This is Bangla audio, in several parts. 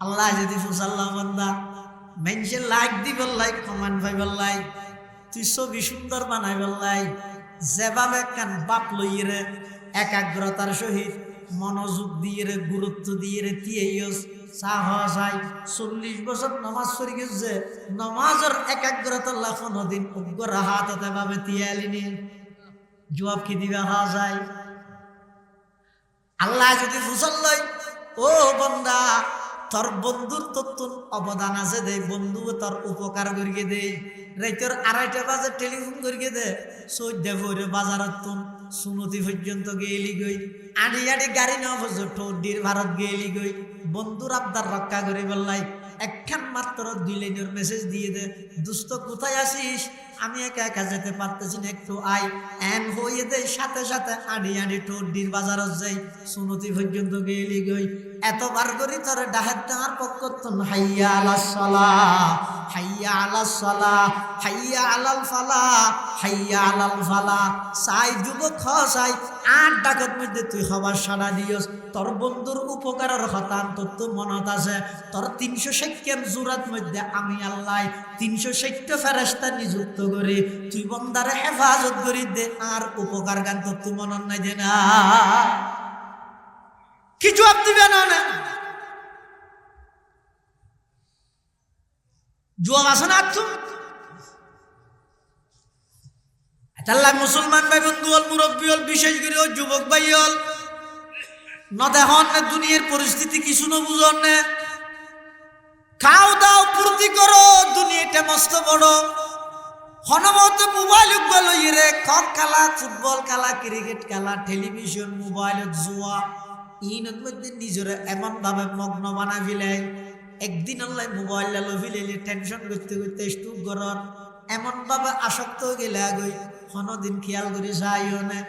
আল্লাহ যদি ফুসাল্লাহ বান্দা মেনসে লাইক দিবেন লাই, কমান পাইবেন লাই, তুই ছবি সুন্দর বানাইবেন লাই, যেভাবে কান বাপ লইয়ে একাগ্রতার সহিত মনোযোগ দিয়ে রে, গুরুত্ব দিয়ে রে তিয়েস চাহ চাই 40 বছর নমাজ পড়ি গেছে, নমাজের একাগ্রতা লাখনো দিন উগ্র হাততে ভাবে তিয়ালিনি জবাব কি দিবে হওয়া যায়? আল্লাহ যদি ফুসাল্লাই, ও বন্দা তোর বন্ধুর তোর অবদান আছে দে, বন্ধু তোর উপকার করিয়ে দে, রাইতের 2:30 বাজে টেলিফোন করিয়ে দে, সৌদ্যা ভরে বাজারত তুন সুনতি পর্যন্ত গেলি গই, আড়ি আড়ি গাড়ি নেওয়া পর্যন্ত ঠোঁটির ভারত গেলি গই, বন্ধুর আবদার রক্ষা করে বললাই, একখান মাত্র 2 লাইনের মেসেজ দিয়ে দে, দুস্থ কোথায় আসিস, আমি একা একা যেতে পারতেছি না, একটু আই এন হয়ে দেয়, সাথে সাথে আড়ি আড়ি টোডির বাজারত যাই, সুনতি পর্যন্ত গেলি গই, এতবার করি তোর ডাহের দেওয়ার পক্ষ হাইয়া আলাস সালাহ, হাইয়া আলাস সালাহ, হাইয়া আলাল ফালাহ, হাইয়া আলাল ফালাহ, চাই যুবক চাই 8 ডাকত মধ্যে তুই হবার সাড়া দিয়স, তোর বন্ধুর উপকারের হতান তোর তো মনত আছে, তোর 360 জুরাত মধ্যে আমি আল্লাহ 360 ফেরেশতা নিযুক্ত করে তুই বন্দারে হেফাজত করি দে, আর উপকার গান তোর তো মনত নাই দে না, কি জবাব দিবে না? জবাব আছে না? আল্লাহ মুসলমান ভাই বন্ধু হল, মুরব্বী হল, বিশেষ করে ও যুবক ভাই হল, ন দেখন না দুনিয়ার পরিস্থিতি কিছু না বুঝন না, খাও দাও ফুর্তি করো, দুনিয়াটা মস্ত বড়, হনমত মোবাইল লইয়ে কক খেলা, ফুটবল খেলা, ক্রিকেট খেলা, টেলিভিশন, মোবাইল, জুয়া, ইনের মধ্যে নিজের এমন ভাবে মগ্ন বানাই ফেলে, একদিন আল্লাহ মোবাইল লালো ফেলে টেনশন করতে করতে স্টুক করার এমন ভাবে আসক্ত গেলে আগই, কোনদিন খেয়াল করে যাইও না,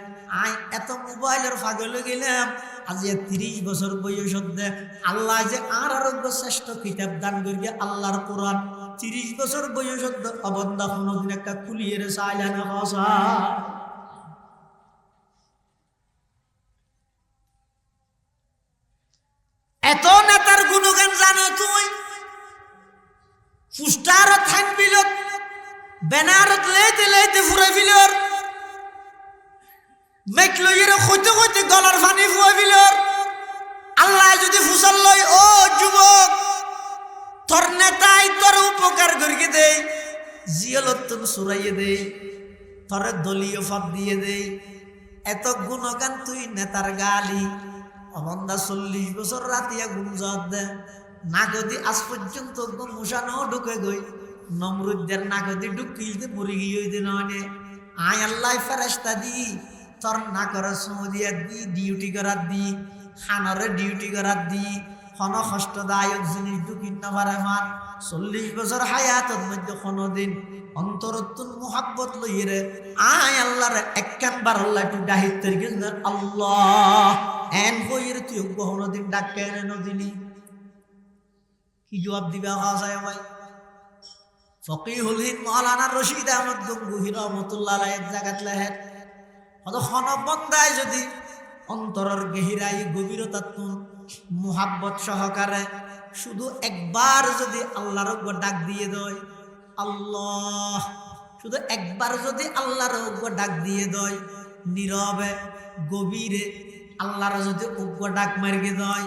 আই এত মোবাইলের পাগল গেলাম, আজ 30 বছর বয়স দে আল্লাহ যে আর আরোগ্য শ্রেষ্ঠ কিতাব দান করিয়ে আল্লাহর কোরআন, 30 বছর বয়স অবন্ধা কোনদিন একটা খুলিয়ে রে চাইলে না হসা। এত নেতার গুণগান জানো তুই, পুস্টারত থাকবিলত ব্যানারত লেতে লেতে ফুরে ফিলর, মেক লইরে কইতে কইতে গলার পানি ফুয়ে ফিলর, আল্লাহ যদি ফুসাল লই, ও যুবক তোর নেতাই তোর উপকার করিয়ে দেই, জিয়লতুন সুরাইয়ে দেই, তোর দলীয় পদ দিয়ে দেই, এত গুণগান তুই নেতার গালি, অবন্ধা 40 বছর রাতিয়া গুঞ্জত দে, নাগদি আজ পর্যন্ত মুসানো ঢুকে গই, নমরুদ্দের নাগদি ঢুকিল দে মরি গিয়ে দে নয়, আয় আল্লাহ ফেরেশতা দি তোর না করে সৌদিয়া দি, ডিউটি করার দি, খানরে ডিউটি করার দি, হন কষ্টদায়ক জিনিস ঢুকিন না পারে মান, 40 বছর হায়াতের মধ্যে কোনদিন অন্তরতুন মোহাব্বত লইরে আয় আল্লাহর একখানবার আল্লাহ একটু ডাহিত তরিকে আল্লাহ এন হইরে তুই কোনদিন ডাক কেন নদিলি, কি জবাব দিবে আওয়াজ ভাই? ফকিহুল হিন্দ মাওলানা রশিদ আহমদ গঙ্গুহি রহমতুল্লাহ আলাইহি এক জায়গাত লেখেন, হয়তো বন্দায় যদি অন্তরের গহিরাই গভীরতাতুন মোহাব্বত সহকারে শুধু একবার যদি আল্লাহর ডাক দিয়ে দেয়, আল্লাহ শুধু একবার যদি আল্লাহর ডাক দিয়ে দেয়, নীরবে গভীরে আল্লাহর যদি উগ্র ডাক মারিয়ে দেয়,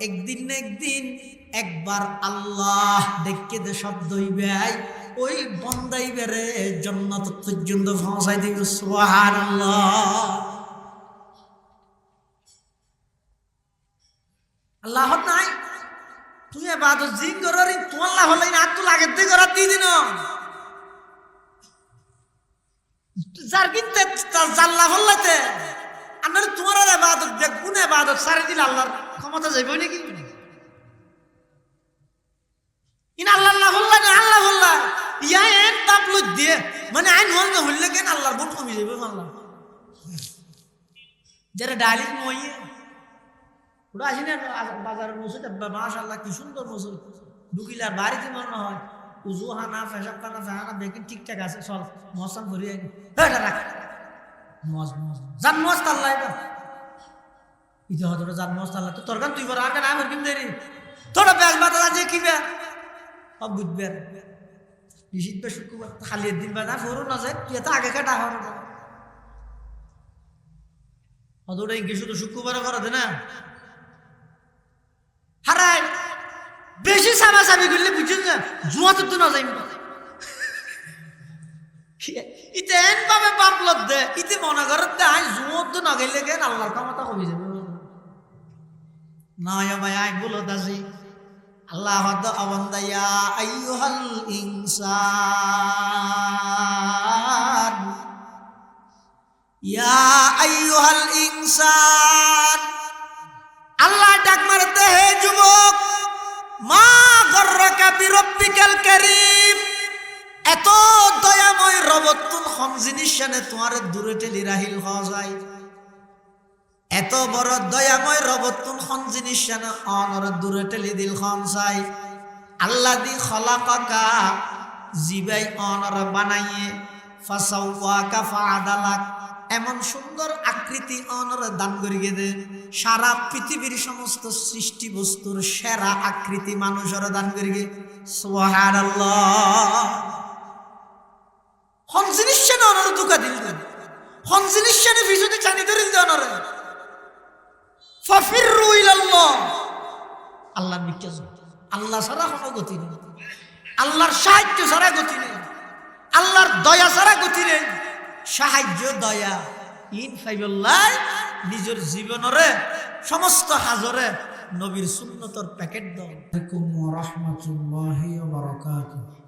একদিন না একদিন একবার আল্লাহ দেখে দে শব্দ হইবে, ওই বন্দাই বেড়ে জান্নাত পর্যন্ত পৌঁছাই দিবে, সুবহানাল্লাহ। আল্লাহ নাই তুই এবাদত জিন করি তো আল্লাহ হলাই না, তুই লাগে দে করার দিয়ে দিন যার কিনতে জাল্লা হল্লাতে আপনার তোমার এবাদত দেখ কোন এবাদত সারি দিলে আল্লাহর ক্ষমতা যাইব নাকি? ইন আল্লাহ আল্লাহ হল্লা না আল্লাহ হল্লা ইয়া এন তাপ লই দিয়ে মানে আইন হল না হইলে কেন আল্লাহর বহুত কমে যাবে আল্লাহ, যারা ডালিম মইয়ে ওটা আসি না বাজারের মসজিদ, মাশাআল্লাহ কি সুন্দর মসজিদ, ঢুকিলে আর বাড়িতে মনে হয় উজু হানা ফেসাব খানা ফেহানা দেখি ঠিকঠাক আছে, চল মশান ভরি আনি এটা রাখ মজ মজ জান মজ আল্লাহ এটা ইতি হতো জান মজ আল্লাহ তো তোর গান তুই বড় আর গান আমার কিন দেরি তোরা ব্যাগ কিবা বুধবার বৃহস্পতিবার শুক্রবার খালি দিন বাজার ফোরও না যায় তুই এত আগে কাটা হওয়ার অতটা ইংলিশ শুধু শুক্রবারে করা দে না হারাই বেশি সাবাসাবি করলে বুঝছেন না জুয়াতে তো না যাই ইতে এন ভাবে বাপ লদ দে ইতে মনে করত দে আই জুয়াত তো না গেলে কেন আল্লাহর ক্ষমতা কমে যাবে না ভাই আই বলো দাসি আল্লাহ আওয়ান্দা ইয়া আইয়ুহাল ইনসান ইয়া আইয়ুহাল ইনসান আল্লাহ ডাক মারতে হে যুবক মা গররাকা বিরব্বিকাল কারীম এত দয়াময় রবতুল খান জিনিস শানে তোমার দূরে ঠেলি রাহিল হওয়া যায় এত বড় দয়াময় রবতুল খান জিনিস শানে অনর দূরে ঠেলি দিল খান চাই আল্লাযী খলাকাকা জিবাই অনর বানাইয়ে ফাসাওয়াকা ফাআদালাক এমন সুন্দর আকৃতি অনর দান করিয়ে দে সারা পৃথিবীর সমস্ত সৃষ্টি বস্তুর সেরা আকৃতি মানুষের দান করিয়ে সুবহানাল্লাহ হন জিনিস শানে অনর দুকা দিল হন জিনিস শানে ভিজুতে চানি ধরিল দে অনর ফাফিরু ইলাল্লাহ আল্লাহর নিকটে যাও আল্লাহ ছাড়া কোনো গতি নেই আল্লাহর সাহায্য ছাড়া গতি নেই আল্লাহর দয়া ছাড়া গতি নেই সাহায্য দয়া ইনফাইবুল্লাহ নিজের জীবনরে সমস্ত হাজরে নবীর সুন্নতর প্যাকেট দাও আলাইকুম ওয়া রাহমাতুল্লাহি ওয়া বারাকাতুহু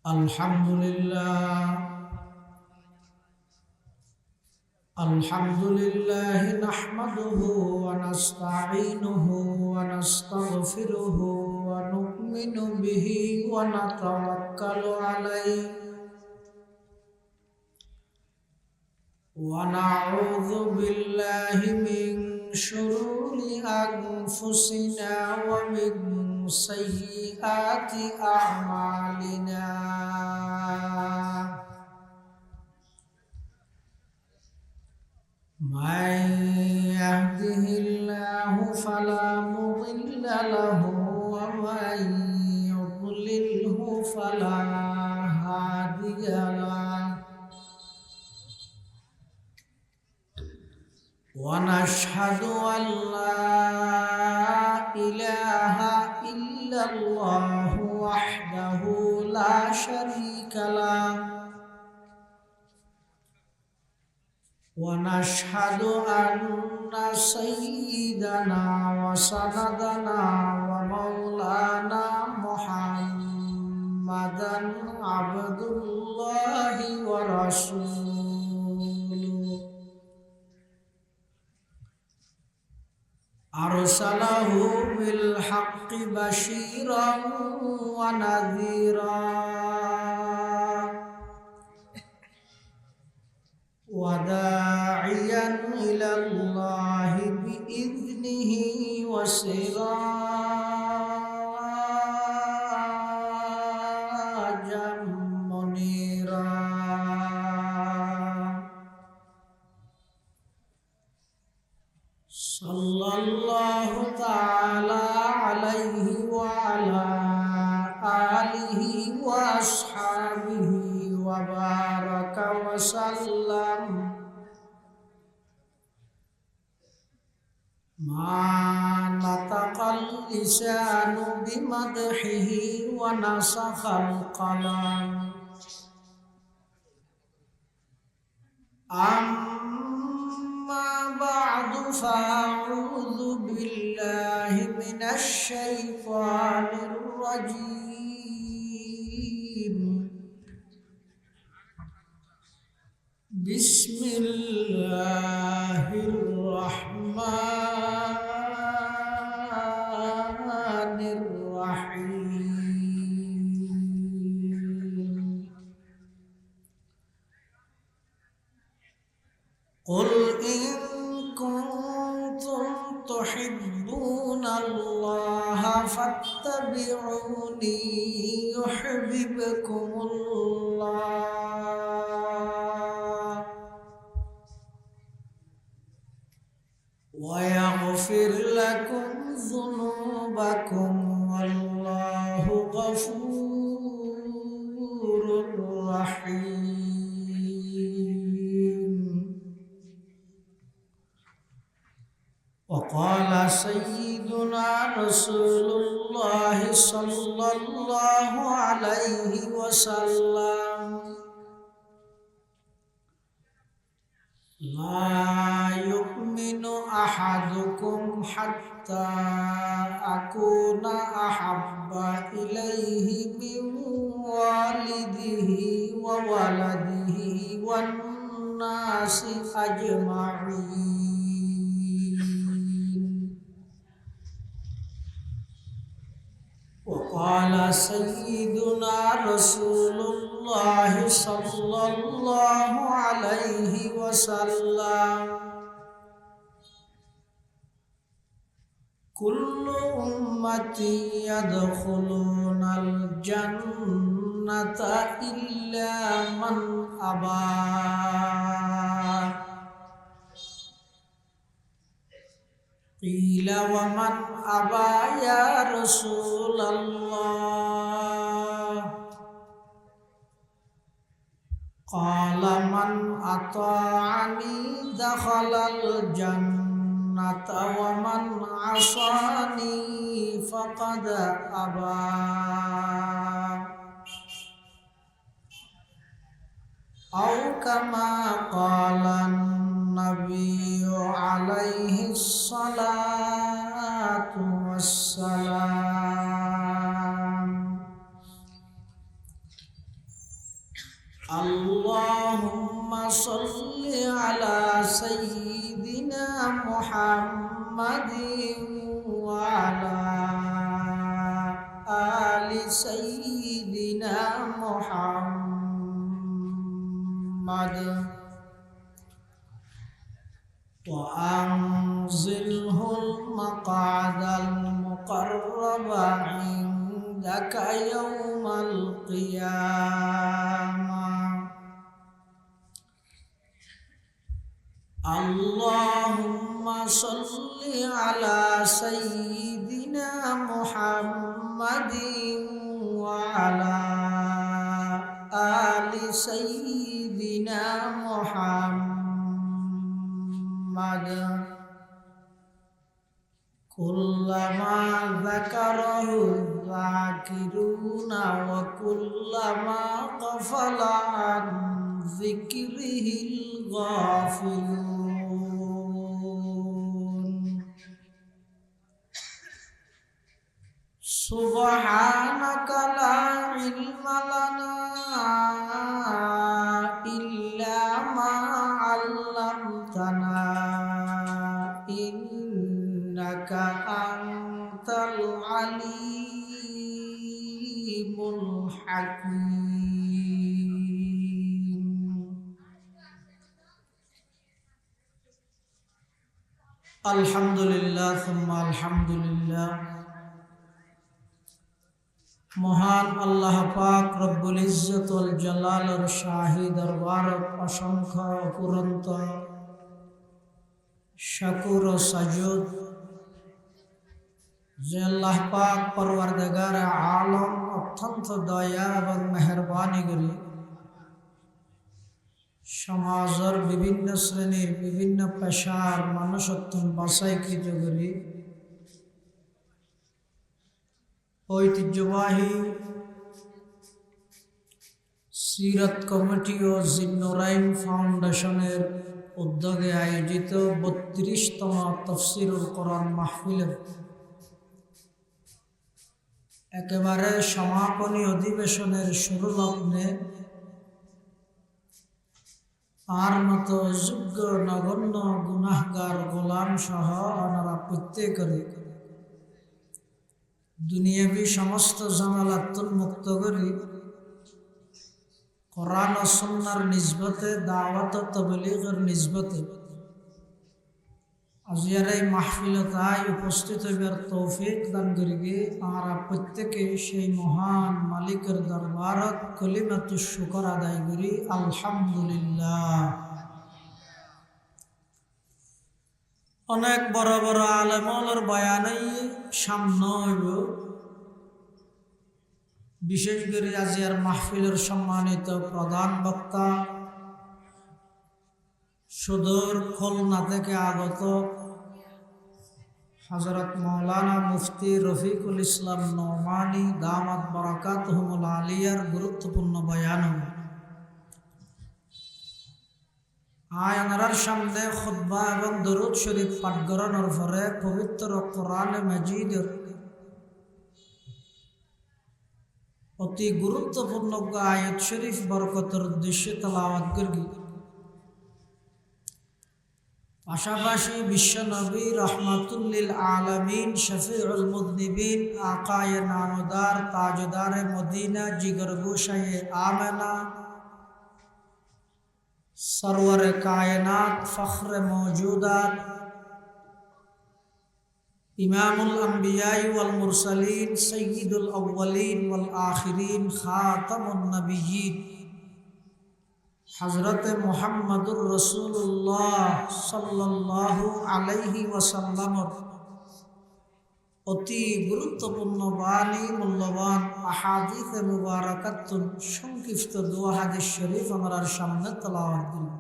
আলহামদুলিল্লাহ আলহামদুলিল্লাহ নাহমাদুহু ওয়া নাস্তাঈনুহু ওয়া নাস্তাগফিরুহু ওয়া নু'মিনু বিহি ওয়া নাতাওয়াক্কালু আলাইহি ওয়া নাউযু বিল্লাহি মিন শুরুরি আনফুসিনা ওয়া মিন সাইয়্যাতি আ'মালিনা من يهده الله فلا مضل له ومن يضلله فلا هادي له ونشهد أن لا إله إلا الله وحده لا شريك له ونشهد أن سيدنا وسندنا ومولانا محمدا عبد الله ورسوله أرسله بالحق بشيرا ونذيرا وداعيا إلى الله بإذنه وسراجا منيرا صلى الله تعالى عليه وعلى آله وأصحابه وبارك وسلم ما نطق اللسان بمدحه ونسخ القلم أما بعد فأعوذ بالله من الشيطان الرجيم بسم الله الرحمن الرحيم قل إن كنتم تحبون الله فاتبعوني يحببكم الله ويغفر لكم ذنوبكم والله غفور رحيم. وقال سيدنا رسول الله صلى الله عليه وسلم لا يؤمن أحدكم حتى أكون أحب إليه من والده وولده والناس أجمعين. وقال سيدنا رسول الله صلى الله عليه وسلم كل أمتي يدخلون الجنة إلا من أبى. قيل ومن أبى يا رسول الله؟ قال من أطاعني دخل الجنة ومن عصاني فقد أبى. أو كما قال النبي عليه الصلاة والسلام. اللهم صل على سيدنا محمد وعلى آل سيدنا محمد وأنزله المقعد المقرب عندك يوم القيامة. اللهم صل على سيدنا محمد وعلى آل سيدنا محمد كلما ذكره الذاكرون وكلما غفل عن ذكره الغافلون. سبحانك لا علم لنا إلا ما علمتنا إنك أنت العليم الحكيم. الحمد لله ثم الحمد لله. মহান আল্লাহ পাক রব্বুল ইজ্জত ওয়াল জালালের শাহী দরবারত অসংখ্য অপুরন্ত শুকর ও সাজুদ যে আল্লাহ পাক পরওয়ারদিগার আলম অত্যন্ত দয়া এবং মেহেরবানি করে সমাজের বিভিন্ন শ্রেণীর বিভিন্ন পেশার মানুষত্ব বাছাইকৃত করে ঐতিহ্যবাহী সিরাত কমিটি ও জিন্নুরাইন ফাউন্ডেশনের উদ্যোগে আয়োজিত 32তম তাফসীরুল কোরআন মাহফিলের একেবারে সমাপনী অধিবেশনের শুরু লগ্নে আর মতো যোগ্য নগণ্য গুনাহগার গোলাম সহ ওনারা প্রত্যেকের দুনিয়াবী সমস্ত ঝামেলাতুল মুক্ত করি কোরআন ও সুন্নাহর নিসবতে দাওয়াত ও তাবলীগের নিসবতে আজিয়ার এই মাহফিলতায় উপস্থিত হইবার তৌফিক দান করিবে। আমরা প্রত্যেকে সেই মহান মালিকের দরবারত কলিমাতুশ শুকর আদায় করি আলহামদুলিল্লাহ। অনেক বড় বড় আলেমর বয়ানই সামনে হইব। বিশেষ করে আজিয়ার মাহফিলের সম্মানিত প্রধান বক্তা সুদূর খুলনা থেকে আগত হযরত মাওলানা মুফতি রফিকুল ইসলাম নোমানী দামাত বারাকাতুহুল আলিয়ার গুরুত্বপূর্ণ বয়ান। আয়ানার সামনে খুতবা এবং দরুদ শরীফ পাঠ করানোর পরে পবিত্র কোরআন মাজিদের অতি গুরুত্বপূর্ণ আয়াত শরীফ বরকতের উদ্দেশ্যে তেলাওয়াত করি। পাশাপাশি বিশ্বনবী রহমাতুল লিল আলামিন শফিউল মুযনিবিন আকায়ে নামদার তাজদারে মদিনা জিগর গোশায়ে আমেনা सरवर कायनात फ़ख्र मौजूदात इमामुल अंबियाई वल मुरसलीन सय्यिदुल अव्वलीन वल आखिरीन खातमुन नबिय्यीन हज़रत मुहम्मदुर रसूलुल्लाह सल्लल्लाहु अलैहि वसल्लम অতি গুরুত্বপূর্ণ বাণী মূল্যবান আহাদিস মুবারাকাতুন সংক্ষিপ্ত দোয়া হাদিস শরীফ আমার সামনে তেলাওয়াত করি।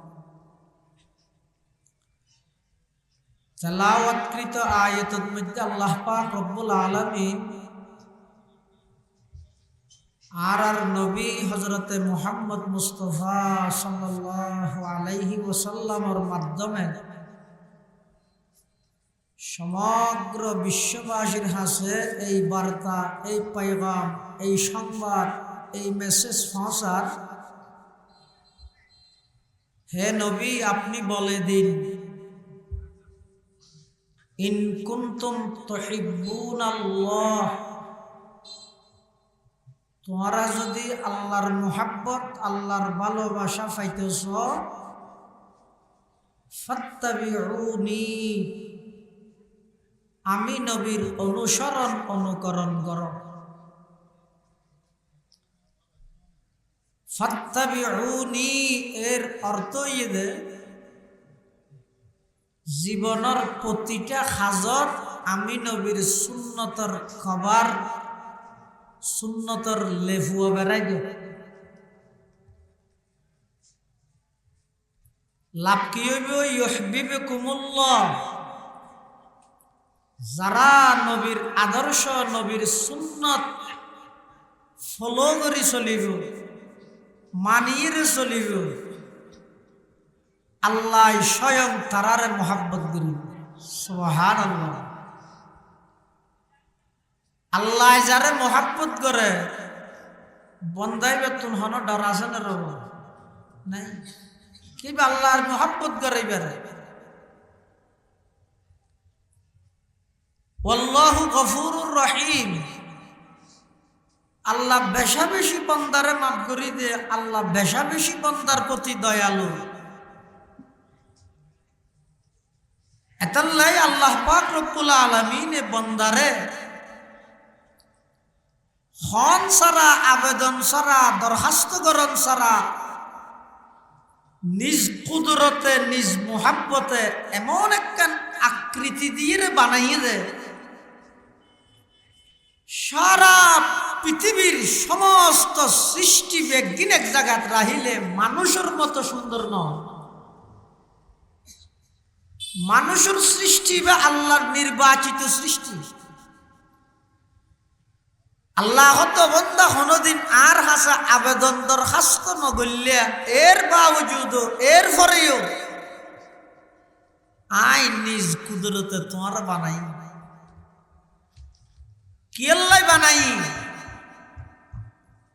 তেলাওয়াতকৃত আয়াতের মধ্যে আল্লাহ পাক রব্বুল আলামিন আর নবী হযরতে মুহাম্মদ মুস্তাফা সাল্লাল্লাহু আলাইহি ওয়াসাল্লামের মাধ্যমে সমগ্র বিশ্ববাসীর কাছে এই বার্তা, এই পয়গাম, এই সংবাদ, এই মেসেজ পৌঁছার। হে নবী, আপনি বলে দিন, ইন কুনতুম তুহিব্বুনাল্লাহ, তোমরা যদি আল্লাহর মুহাব্বত, আল্লাহর ভালোবাসা পাইতেছ, ফাত্তাবিউনি, আমি নবীর অনুসরণ অনুকরণ করো। ফাত্তাবিউনি এর অর্থ ইয়ে জীবনের প্রতিটা হাজত আমি নবীর সুন্নতর খবর, সুন্নতর লেফুয়া বেড়াই দে। লাভ কি হইব? ইউহিব্বুকুমুল্লাহ, যারা নবীর আদর্শ, নবীর সুন্নত ফলো করে চলিব, মানিয়ে চলিব, আল্লাহ স্বয়ং তারারে মহাব্বত করিব। সুবহানাল্লাহ। আল্লাহ যারে মহাব্বত করে বন্দাই বেতন হন ডর আছে না রব নাই? কিবা আল্লাহর মহাব্বত করে বেড়ে। আল্লাহু গফুরুর রহিম, আল্লাহ বেশা বেশি বান্দারে মাফ করে দে, আল্লাহ বেশা বেশি বান্দার প্রতি দয়ালু। এতাল্লাই আল্লাহ পাক রব্বুল আলামিন এ বান্দারে হন সারা, আবেদন সারা, দরখাস্ত করন সারা নিজ কুদরতে, নিজ মুহাব্বতে এমন একখান আকৃতি দিয়ে বানাইয়ে দেয়, সারা পৃথিবীর সমস্ত সৃষ্টি একদিন এক জায়গায় রাহিলে মানুষের মতো সুন্দর নয়। মানুষের সৃষ্টি বা আল্লাহর নির্বাচিত সৃষ্টি। আল্লাহ তো বন্দা কোনদিন আর হাসা আবেদন দরখাস্ত নগল্যা, এর বাবজুদ এর পরেও আই নিজ কুদরতে তোমার বানাই। কি আল্লাহ বানাই?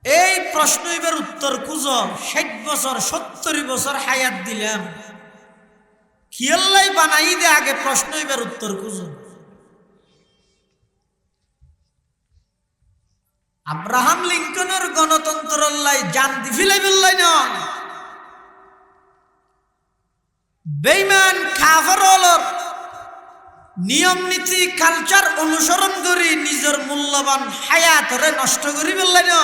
এই প্রশ্ন এবার উত্তর খুঁজ। 60 বছর 70 বছর হায়াত দিলাম, কি আল্লাহ বানাই দে? আগে প্রশ্ন এবার উত্তর খুঁজ। আব্রাহাম লিঙ্কনের গণতন্ত্র আল্লাহ জান দি ফিলাই বললাই না। বেঈমান কাফের হলর নিয়ম নীতি কালচার অনুসরণ করি নিজের মূল্যবান হায়াতরে নষ্ট করি বললাই না।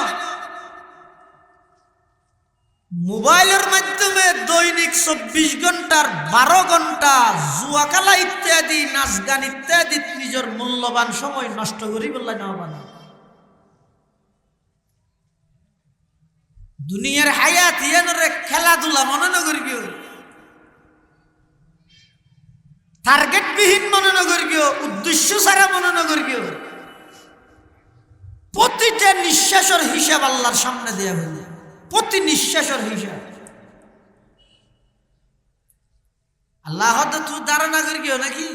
মোবাইলের মাধ্যমে দৈনিক 24 ঘন্টার 12 ঘন্টা জুয়াখালা ইত্যাদি নাচ গান ইত্যাদি নিজের মূল্যবান সময় নষ্ট করি বললে না বানা দুনিয়ার হায়াত ইয়ানরে খেলাধুলা মনে না করি কেউ টার্গেট বিহীন মনে না করি কেউ উদ্দেশ্য ছাড়া মনে না করি কেউ প্রতিটা নিঃশ্বাসের হিসাব আল্লাহর সামনে দেয়া হইল প্রতি নিঃশ্বাসের হিসাব আল্লাহ তো তুই ধারণা করি কেউ নাকি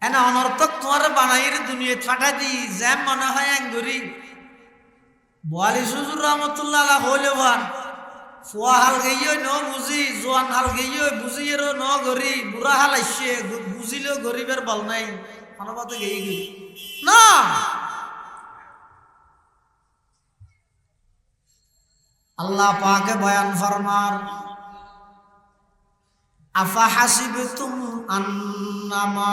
এনা অনর্থক তোমার বানাইয়ের দুনিয়া ফাটা দি জ্যাম মনে হয় গরিব বোয়ালি সুজুর রহমতুল্লাহ হইলে ভান ফুয়া হাল গেইও ন বুঝি জোয়ান হাল গেইও বুঝিয়েরও ন গরি বুড়া হাল আসছে বুঝিলেও গরিবের বল নাই মানবতে গেই গেই না আল্লাহ পাকে বয়ান ফরমান আফা হাসিবতুম আন্নামা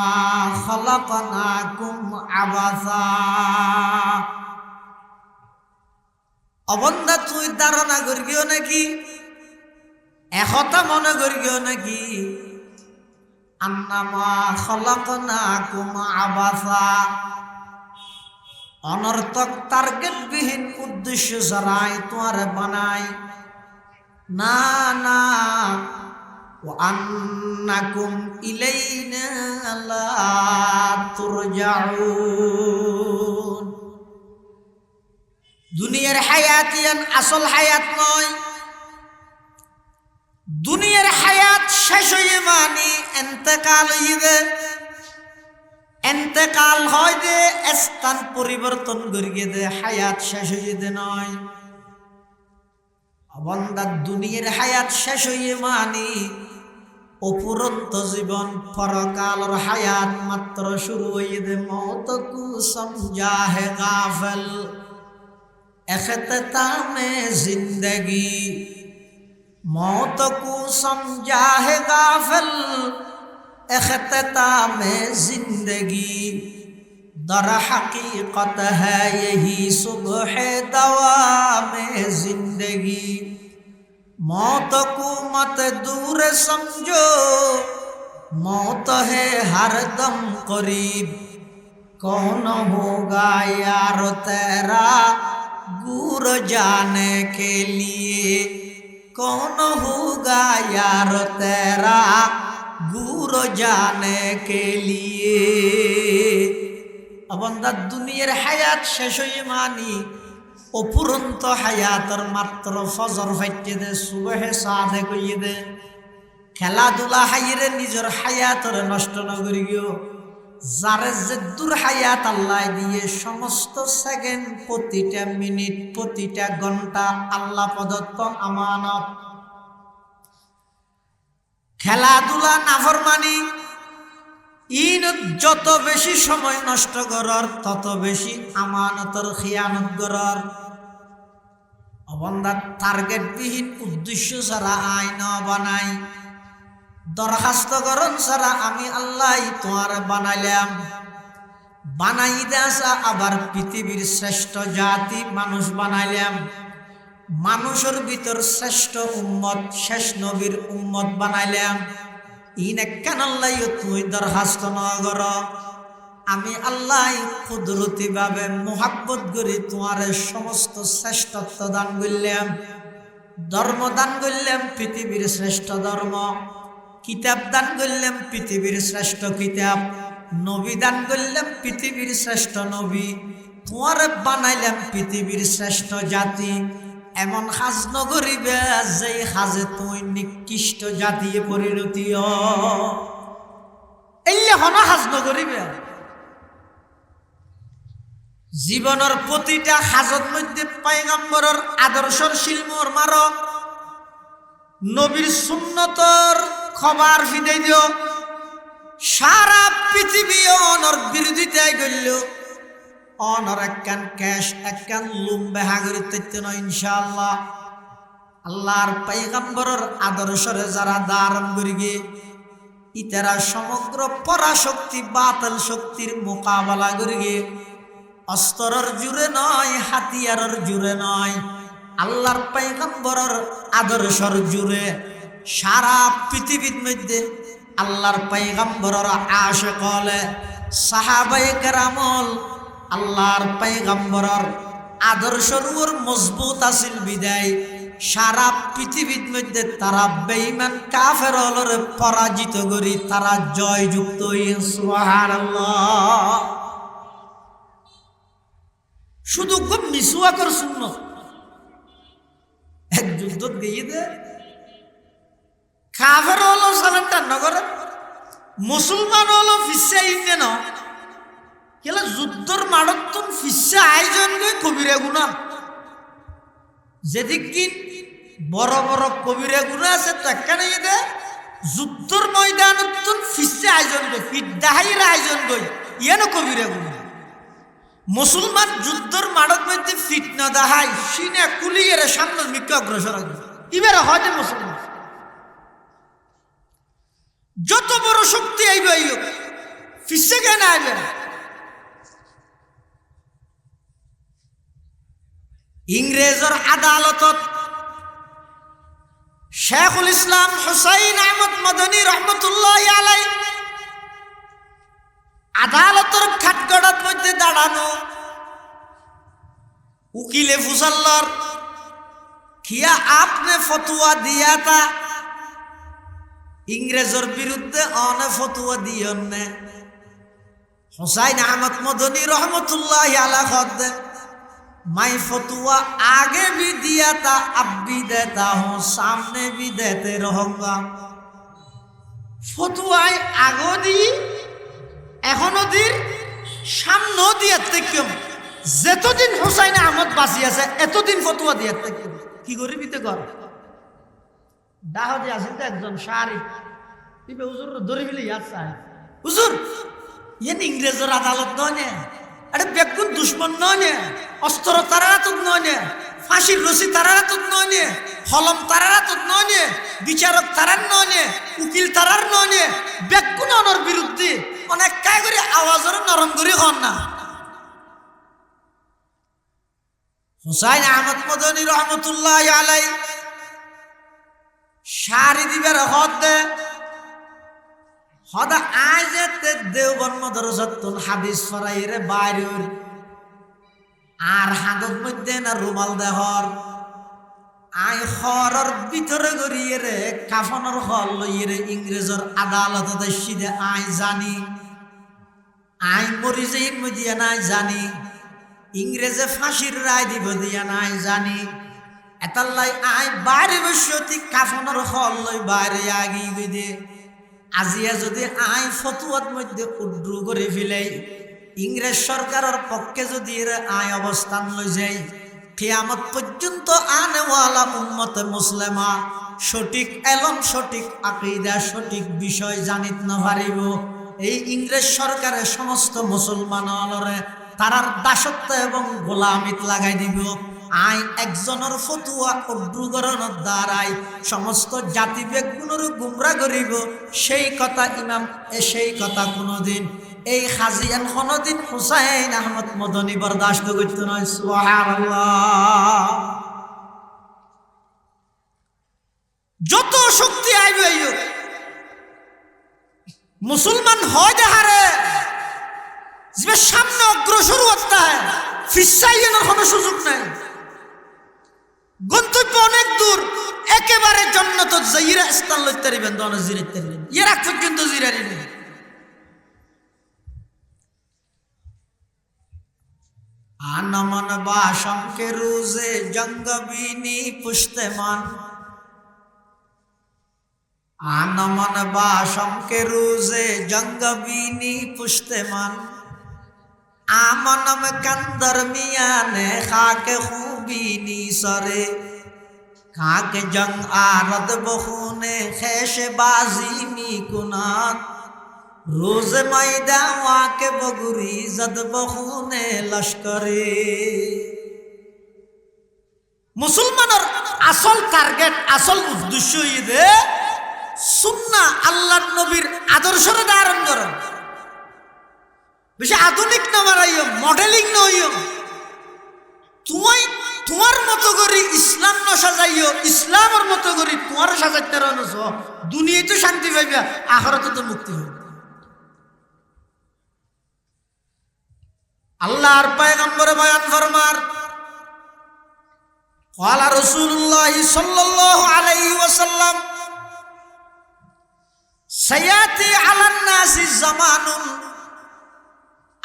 খালাকনাকুম আবাসা অবন্ধা তুই ধারণা করিও নাকি একথা মনে করিও নাকি আন্নামা খালাকনাকুম আবাসা অনর্থক টার্গেট বিহীন উদ্দেশ্য ছাড়াই তোমার বানাই না না ওয়ান্নাকুম ইলাইনা লা তুরজাউন দুনিয়ার হায়াত ইয়ান আসল হায়াত নয় দুনিয়ার হায়াত শেষ হয়ে মানে ইন্তেকাল হইবে এন্তেকাল হয় দে স্থান পরিবর্তন করিয়ে দে হায়াত শেষ হয়ে দে নয় অবন্দার দুনিয়ার হায়াত শেষ হয়ে মানি অপুরন্ত জীবন পরকালের হায়াত মাত্র শুরু হয়ে দে মৌত কু সমঝা হে গাফিল এখতামে জিন্দগি मौत को समझा है गाफिल इख्तिताम जिंदगी दर हकीकत है यही सुबह दवाम जिंदगी मौत को मत दूर समझो मौत है हर दम करीब कौन होगा यार तेरा गुर जाने के लिए कौन होगा यार तेरा गुर जाने के लिए अबंदा दुनियार हायात शेष हয়ে मानी অপুরন্ত হায়াতের মাত্র ফজর ফাইতে দে সুবহে সাদেক হইয়ে দে খেলাধুলা হাইরে নিজের হায়াতের নষ্ট না করি গিও যারে যে দূর হায়াত আল্লাহ দিয়ে সমস্ত সেকেন্ড প্রতিটা মিনিট প্রতিটা ঘন্টা আল্লাহ প্রদত্ত আমানত খেলাধুলা নাফরমানি ইন যত বেশি সময় নষ্ট করার তত বেশি আমানতের খিয়ানত করার অবন্ধা টার্গেট বিহীন উদ্দেশ্য ছাড়া আইন বানাই দরখাস্ত করন ছাড়া আমি আল্লাহ তোমার বানাইলাম বানাই দেশা আবার পৃথিবীর শ্রেষ্ঠ জাতি মানুষ বানাইলাম মানুষের ভিতর শ্রেষ্ঠ উম্মত শেষ নবীর উম্মত বানাইলাম ইনে কেন আল্লাহ তুই দরখাস্ত নগর আমি আল্লাহ কুদরতি ভাবে মোহাব্বত করি তোমার সমস্ত শ্রেষ্ঠত্ব দান করলাম ধর্ম দান করলাম পৃথিবীর শ্রেষ্ঠ ধর্ম কিতাব দান করলাম পৃথিবীর শ্রেষ্ঠ কিতাব নবী দান করলাম পৃথিবীর শ্রেষ্ঠ নবী তোমার বানাইলাম পৃথিবীর শ্রেষ্ঠ জাতি এমন হাজ নগরিবে যে হাজে তুই নিকৃষ্ট জাতীয় পরিণতি এলে হন হাজ নগরিবে জীবনের প্রতিটা হাজত মধ্যে পয়গম্বরের আদর্শর শিলমোর মারো নবীর সুন্নতর খবর ফিদাই দিও সারা পৃথিবী অনর বিরোধিতায় গেল অনর একখান ক্যাশ একখান লুম্বে হাগরি তৈত্য নয় ইনশাআল্লাহ আল্লাহর পয়গম্বরের আদর্শরে যারা ধারণ করি গে ইতারা সমগ্র পরাশক্তি বাতিল শক্তির মোকাবেলা করি গে অস্ত্রের জুড়ে নয় হাতিয়ারের জুড়ে নয় আল্লাহর পয়গম্বরের আদর্শর জুড়ে সারা পৃথিবীর মধ্যে আল্লাহর পয়গম্বরের আশিক হলে সাহাবায়ে কেরামল আল্লাহর পয়গম্বরের আদর্শর উপর মজবুত আছিল বিদায় সারা পৃথিবীর মধ্যে তারা বেঈমান কাফের হলরে পরাজিত করি তারা জয়যুক্ত হইয়া সুবহানাল্লাহ। শুধু খুব মিসওয়াকের সুন্নত এক যুদ্ধ দিয়ে দে কাফের হলো সালামটা নগরে মুসলমান হলো ফিসে ইন্ডিয়ান কেলা যুদ্ধর মারাত্মক ফিসে আয়োজন করে কবিরা গুনাহ যেদিক বড় বড় কবিরা গুনাহ আছে তাকানে দে যুদ্ধর ময়দানত ফিসে আয়োজন করে ফিদাহির আয়োজন করে ইয়ানো কবিরা গুনাহ মুসলমান যুদ্ধর মারত মধ্যে ফিতনা দাহাই সিনে কুলিয়ের সামনে মিকে অগ্রসর হয় এবারে হয় মুসলমান যত বড় শক্তি আইবে আইব ফিসে কেন আইবে ইংরেজর আদালতত শেখুল ইসলাম হুসাইন আহমদ মদনী রহমতুল্লাহ আলাই আদালতের খাটগড়ার মধ্যে দাঁড়ানো উকিলে ফুসাল্লার কিয়া আপনি ফতুয়া দিয়া তা ইংরেজর বিরুদ্ধে অনে ফতুয়া দিয়ন নে হুসাইন আহমদ মদনী রহমতুল্লাহ আলাইহি খদ मैं फतुआ आगे भी दिया था अब भी देता हूँ सामने भी देते रहूंगा फतुआय आगो दी एखोनो दिर सामनो दिया तेकियम যেতদিন হুসাইন আহমদ বাঁচি আছে এতদিন ফতোয়া দিয়া থাকে কি গরিবিতে কর দাহদি আছেন তো একজন শারি তিবে হুজুর ধরে ফেলে যাচ্ছে হুজুর ইয়েন ইংরেজের আদালত নয় আরে বেকুন দুশ্মন নয় অস্ত্র তারারা তো নয় ফাঁসির রশি তারারা তো নয় হলম তারারা তো নয় বিচারক তারার নয় উকিল তারার নয় বেকুন অনর বিরুদ্ধে অনেক কায় করে আওয়াজের নরম করে হন না হুসাইন আহমদ মদনী রহমতুল্লাহ আলাই শারি দিবের হদে হদা আইজেতে দেওবন মাদ্রাসাতুল হাদিস ফরাইরে বাইরের আর হাদত মধ্যে না রুমাল দেহর আই হরর ভিতরে গড়িয়ে রে কাফনের হল লইয়ে রে ইংরেজর আদালতে সিধে আই জানি আই মরি যে মদিয়া নাই জানি ইংরেজে ফাঁসির রায় দিব দিয়া নাই জানি এতাল্লাই আই বাইরে বসতি কাফনের হল লই বাইরে আগি গইদে আজিয়া যদি আই ফতুয়ার মধ্যে উড্রু করে ফেলাই ইংরেজ সরকারের পক্ষে যদি আই অবস্থান লই যাই কিয়ামত পর্যন্ত আনেওয়ালা উম্মতে মুসলিমা সঠিক এলম সঠিক আকীদা সঠিক বিষয় জানিত না পারিব এই ইংরেজ সরকারের সমস্ত মুসলমানরে তারার দাসত্ব এবং গোলামিত লাগাই দিব আই একজনের ফতুয়া উদ্রুগরণের দ্বারাই সমস্ত জাতি বেগুনের গুমরা করিব সেই কথা ইমাম সেই কথা কোনোদিন এই হাজিয়ান কোনোদিন হুসাইন আহমদ মদনী বরদাস্ত করত নয় সুবহানাল্লাহ যত শক্তি আইবে মুসলমান হয় দেহারে যে সামনে অগ্রসর হতে হয় ফিসাইয়ের কোনো সুযোগ নাই গন্তব্য অনেক দূর একেবারে জান্নাত জাইরা স্থান লইতে পারবেন দন জিরাইতে পারবেন এর আগ পর্যন্ত জিরারি নেই আনমন বাসম কে রোজে জঙ্গবিনী পুষ্টেমান আনমন বাসম কে রোজে জঙ্গবিনী পুষ্টেমান আমনম कंदर मियाने खाके खूबीनी सरे खाके जंग आरद बखूने खेश बाजी मी कुनात रोज मैदा वाके बगुरी जद बखूने लश्करे मुसलमानर আসল টার্গেট আসল উদ্দেশ্য ইদে সুন্নাহ আল্লাহর নবীর আদর্শরে ধারণ করো বেশি আধুনিক না মারাইও মডেলিং নইও তোমার মতো করি ইসলাম ন সাজাইও, ইসলামের মতো করি তোমার সাজাইতে রয়েছ, দুনিয়ায় তো শান্তি পাইবা, আখিরাতে তো মুক্তি হবে। আল্লাহর পয়গম্বরে বয়ান ফরমার, ক্বালা রাসূলুল্লাহ সাল্লাল্লাহু আলাইহি ওয়াসাল্লাম, সায়াতি আলান নাসি জামানুন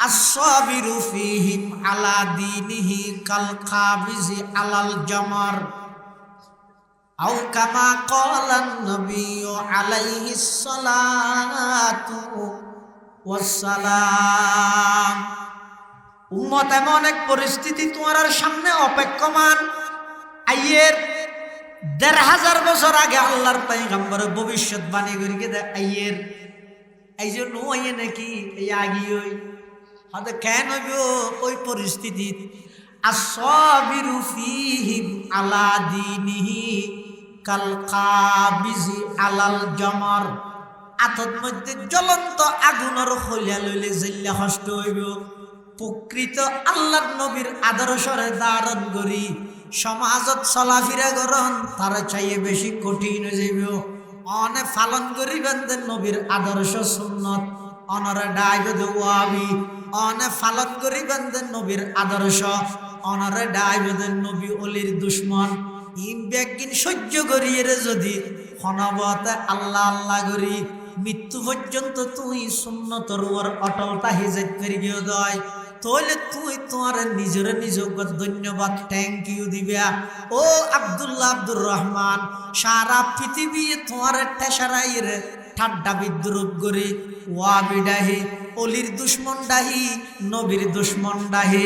as-sabiru fihim ala dinihi kal qabizi alal jamar aw kama qala an-nabiyyu alaihi salatu wassalam। উম্মত এমন এক পরিস্থিতি তোমার সামনে অপেক্ষমান, আইয়ের ১৫০০ বছর আগে আল্লাহর পয়গম্বর ভবিষ্যৎবাণী করিকে দেয়, আইয়ের এই যে নো আইয়ে নাকি এই আগিয়ে হয়তো কেন ওই পরিস্থিতি, as-sabiru fihim ala dinihi kal qabizi alal jamar, আতর মধ্যে জ্বলন্ত আগুনের হইয়া লইলে জ্বলিয়া কষ্ট হইব। প্রকৃত আল্লাহর নবীর আদর্শরে ধারণ করি সমাজত চলাফেরা করন, তার চাইয়ে বেশি কঠিন হয়ে যাইব। অনে পালন করিবেন নবীর আদর্শ সুন্নত, অনরে ডাইবে ওয়াবি, অনে পালন করিবেন নবীর আদর্শ, অনরে ডাইবে নবী অলির দুশ্মন। ইন ব্যাগিন সহ্য করিয়ে যদি খনবতে আল্লাহ আল্লাহ করি মৃত্যু পর্যন্ত তুই সুন্নতর উপর অটল তাহি যাইতে গিয়ে দয়, তাহলে তুই তোমার নিজের নিজকে ধন্যবাদ থ্যাংক ইউ দিবা। ও আব্দুল্লাহ আব্দুর রহমান, সারা পৃথিবী তোমার ঠেসারাইয়ের ঠাড্ডা বিদ্রুপ করি ওয়াবি ডাহি, অলির দুশ্মন ডাহি, নবীর দুশ্মন ডাহি,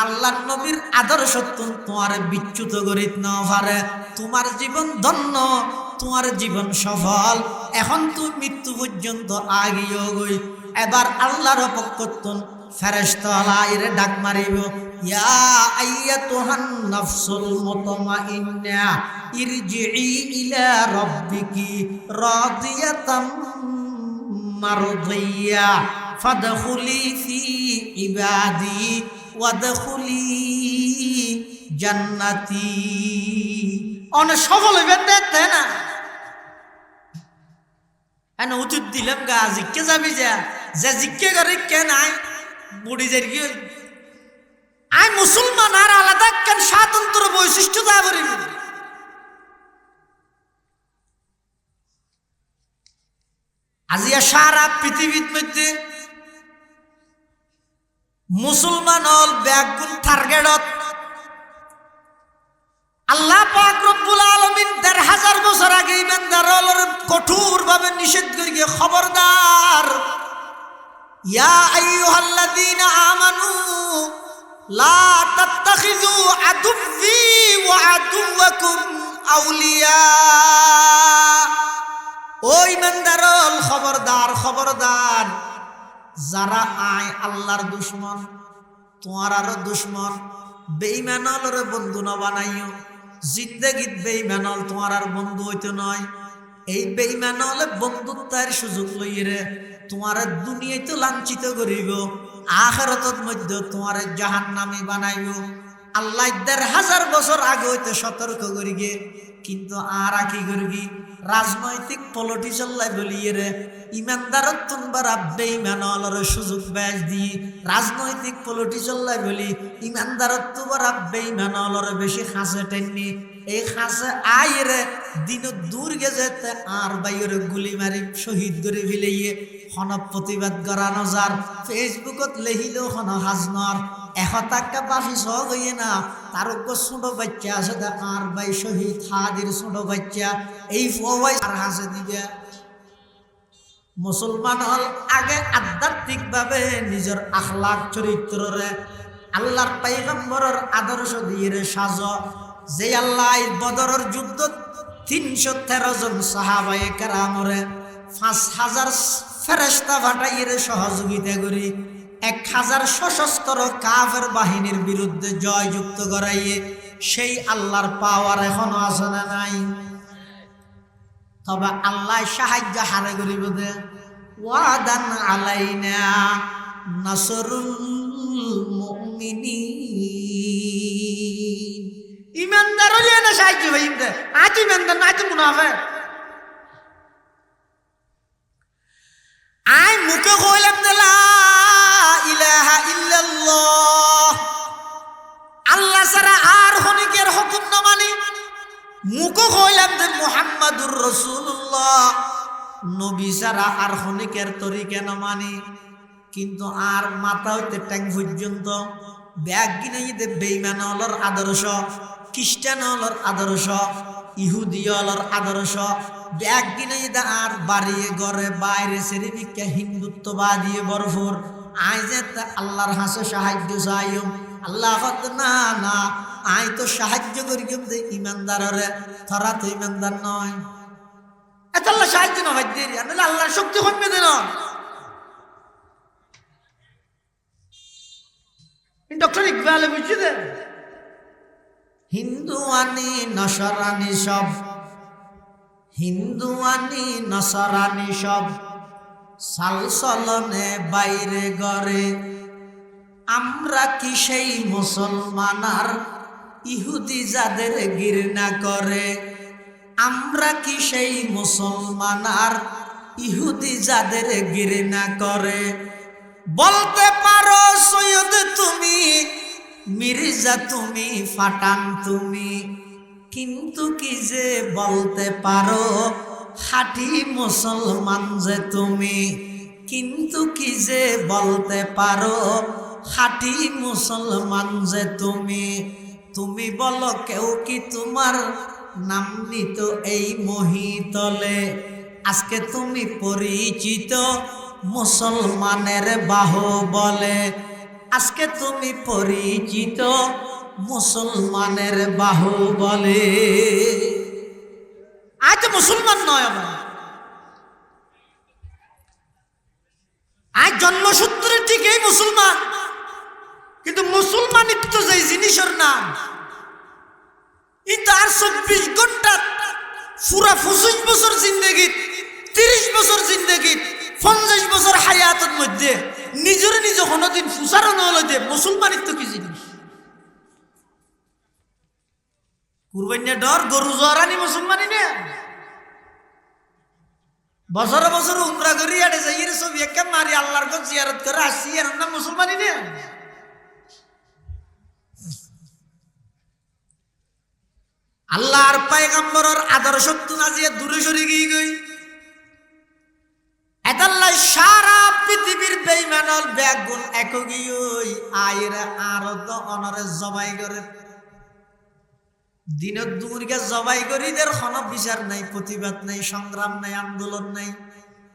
আল্লাহর নবীর আদর্শ তোমার বিচ্যুত করিত না পারে। তোমার জীবন ধন্য, তোমার জীবন সফল। এখন তুই মৃত্যু পর্যন্ত আগিয়েও গই। এবার আল্লাহর পক্ষতুন ফেরেশতারা এরে ডাক মারিব, ইয়া আইয়াতুহান নাফসুল মুতমাইন্না ইরজিই ইলা রাব্বিকি রাদিয়াতাম মারদিয়া ফাদখুলি ফি ইবাদি ওয়াদখুলি জান্নাতি। অনেক সফল হইবেন দেখতে না, এনে উচিত দিলাম গা জিজ্ঞে যাবি যা, যে জিজ্ঞে করে কে নাই বুড়ি যাই কি আই মুসলমান আর আলাদা কেন স্বাতন্ত্র বৈশিষ্ট্য তা করিব। আজিয়া সারা পৃথিবীর মধ্যে মুসলমান হল ব্যাগুল টার্গেটত আল্লাহ পাক রব্বুল আলামিন ১৫০০ বছর আগে ইমানদারদের কঠোরভাবে নিষেধ করিয়ে খবরদার, ইয়া আইয়ুহাল্লাযীনা আমানু লা তাত্তাখিযু আদুవ్বি ওয়া আদুওয়াকুম আউলিয়া। ও ইমানদারল খবরদার খবরদার, যারা আয় আল্লাহর দুশ্মন তোমার আরো দুশ্মন, বেঈমানলরে বন্ধু না বানাইও। জিন্দেগিত বেঈমানল তোমার আর বন্ধু হইতে নয়। এই বেঈমানলে বন্ধুত্বের সুযোগ লইরে তোমার দুনিয়ায় তো লাঞ্ছিত করিব, আখিরাতের মধ্যে তোমার জাহান্নামী বানাইব। আল্লাহ ১৫০০ বছর আগে হইতে সতর্ক করিগে, কিন্তু আর কি করবি রাজনৈতিক পলিটিক্যাল বলিয়ে রে ইমানদারত তোমরা বেঈমানলরে সুযোগ ব্যাস দি রাজনৈতিক পলিটিক্যাল বলি ইমানদারত তোমরা বেঈমানলরে বেশি খাসে টেননি। এই খাসে আইরে দিন দূর গেছে আর বাইরে গুলি মারি শহীদ করে ফেলিয়ে হন প্রতিবাদ করা নজার ফেসবুকত লেখিল হন হাজনর ১০০ টাকা বাফি সহ গইয়ে না তার ছোট বাচ্চা আছে আর বাই শহীদ হাদির ছোট বাচ্চা এই ফওয়াই আর হাসে দিবে। মুসলমান হল আগে আধ্যাত্মিক ভাবে নিজের আখলাক চরিত্ররে আল্লাহর পয়গম্বরের আদর্শ দিয়ে সাজ। যে আল্লাহ বদরের যুদ্ধ ৩১৩ জন সাহাবায়ে কেরামরে ৫,০০০ ফেরেশতা পাঠাইয়ে সহযোগিতা করি ১,০০০ সশস্ত্র কাফের বাহিনীর বিরুদ্ধে জয়যুক্ত করাইয়ে সেই আল্লাহর পাওয়ার এখনো আছে না নাই? তবে আল্লাহ সাহায্য হারে করিব দে। ওয়াদান আলাইনা নাসরুল মুমিনিন, লিয়ে না সাহায্য ভাই আজ তুই মেনদার না তুই মুনাফে আয় মুখে কইলাম না লা ইলাহা ইল্লাল্লাহ আল্লাহ ছাড়া আর হনিকের হুকুম না মানি মুখে কইলাম যে মুহাম্মাদুর রাসূলুল্লাহ নবী ছাড়া আর হনিকের তরিকা না মানি কিন্তু আর মাথা হইতে ট্যাং পর্যন্ত ব্যাগ কিনে যেতে বেঈমান হলর আদর্শ খ্রিস্টান হলর আদর্শ ইহুদি হলর আদর্শ ব্যাগ কিনে যেতে আর বাড়িয়ে ঘরে বাইরে সেরিবিকা হিন্দুত্ববাদী বরফর আই যে আল্লাহর হাসে সাহায্য চাইও আল্লাহ না না আই তো সাহায্য করি যে ইমানদারে থরা তো ইমানদার নয় এত আল্লাহ সাহায্য না ভাই দিয়ে আল্লাহর শক্তি কমবে দেন ডক্টর ইকবালে বুঝছে হিন্দু আনি নসরানি সব হিন্দু আনি নসরানি সব সালসলনে বাইরে গড়ে আমরা কি সেই মুসলমান আর ইহুদি যাদের ঘৃণা করে আমরা কি সেই মুসলমান আর ইহুদি যাদের ঘৃণা করে বলতে পারো সৈয়দ তুমি মির্জা তুমি ফাটান তুমি কিন্তু কি যে বলতে পারো খাঁটি মুসলমান যে তুমি কিন্তু কি যে বলতে পারো খাঁটি মুসলমান যে তুমি বলো কেউ কি তোমার নাম নিত এই মহিতলে আজকে তুমি পরিচিত মুসলমানের বাহুবলে আজকে তুমি পরিচিত মুসলমানের বাহুবলে আজ মুসলমান নয় আমার আজ জন্মসূত্রের ঠিকই মুসলমান কিন্তু মুসলমানিত্ব যে জিনিসের নাম কিন্তু আর 24 ঘন্টা পুরা 25 বছর জিন্দগি 30 বছর জিন্দগি 50 বছর হায়াতের মধ্যে নিজের নিজ কোনদিন ফুসারও নহল যে মুসলমানিত্ব কি জিনিস কুরবানি ডর গরু জরানি মুসলমানি না বছর বছর উমরা করি আড়ে যাই সব একা মারি আল্লাহর গো জিয়ারত করে আসছি এর নাম মুসলমানি না আল্লাহর পয়গম্বরের আদর্শ তুনাজিয়ে দূরে সরে গিয়ে গই এদাল্লাই সারা পৃথিবীর বেঈমানল ব্যাগুন একগিয়ই আইরা আরো তো অনরে জবাই করে দিনের দুপুরকে জবাই করিদের কোনো বিচার নাই প্রতিবাদ নাই সংগ্রাম নাই আন্দোলন নাই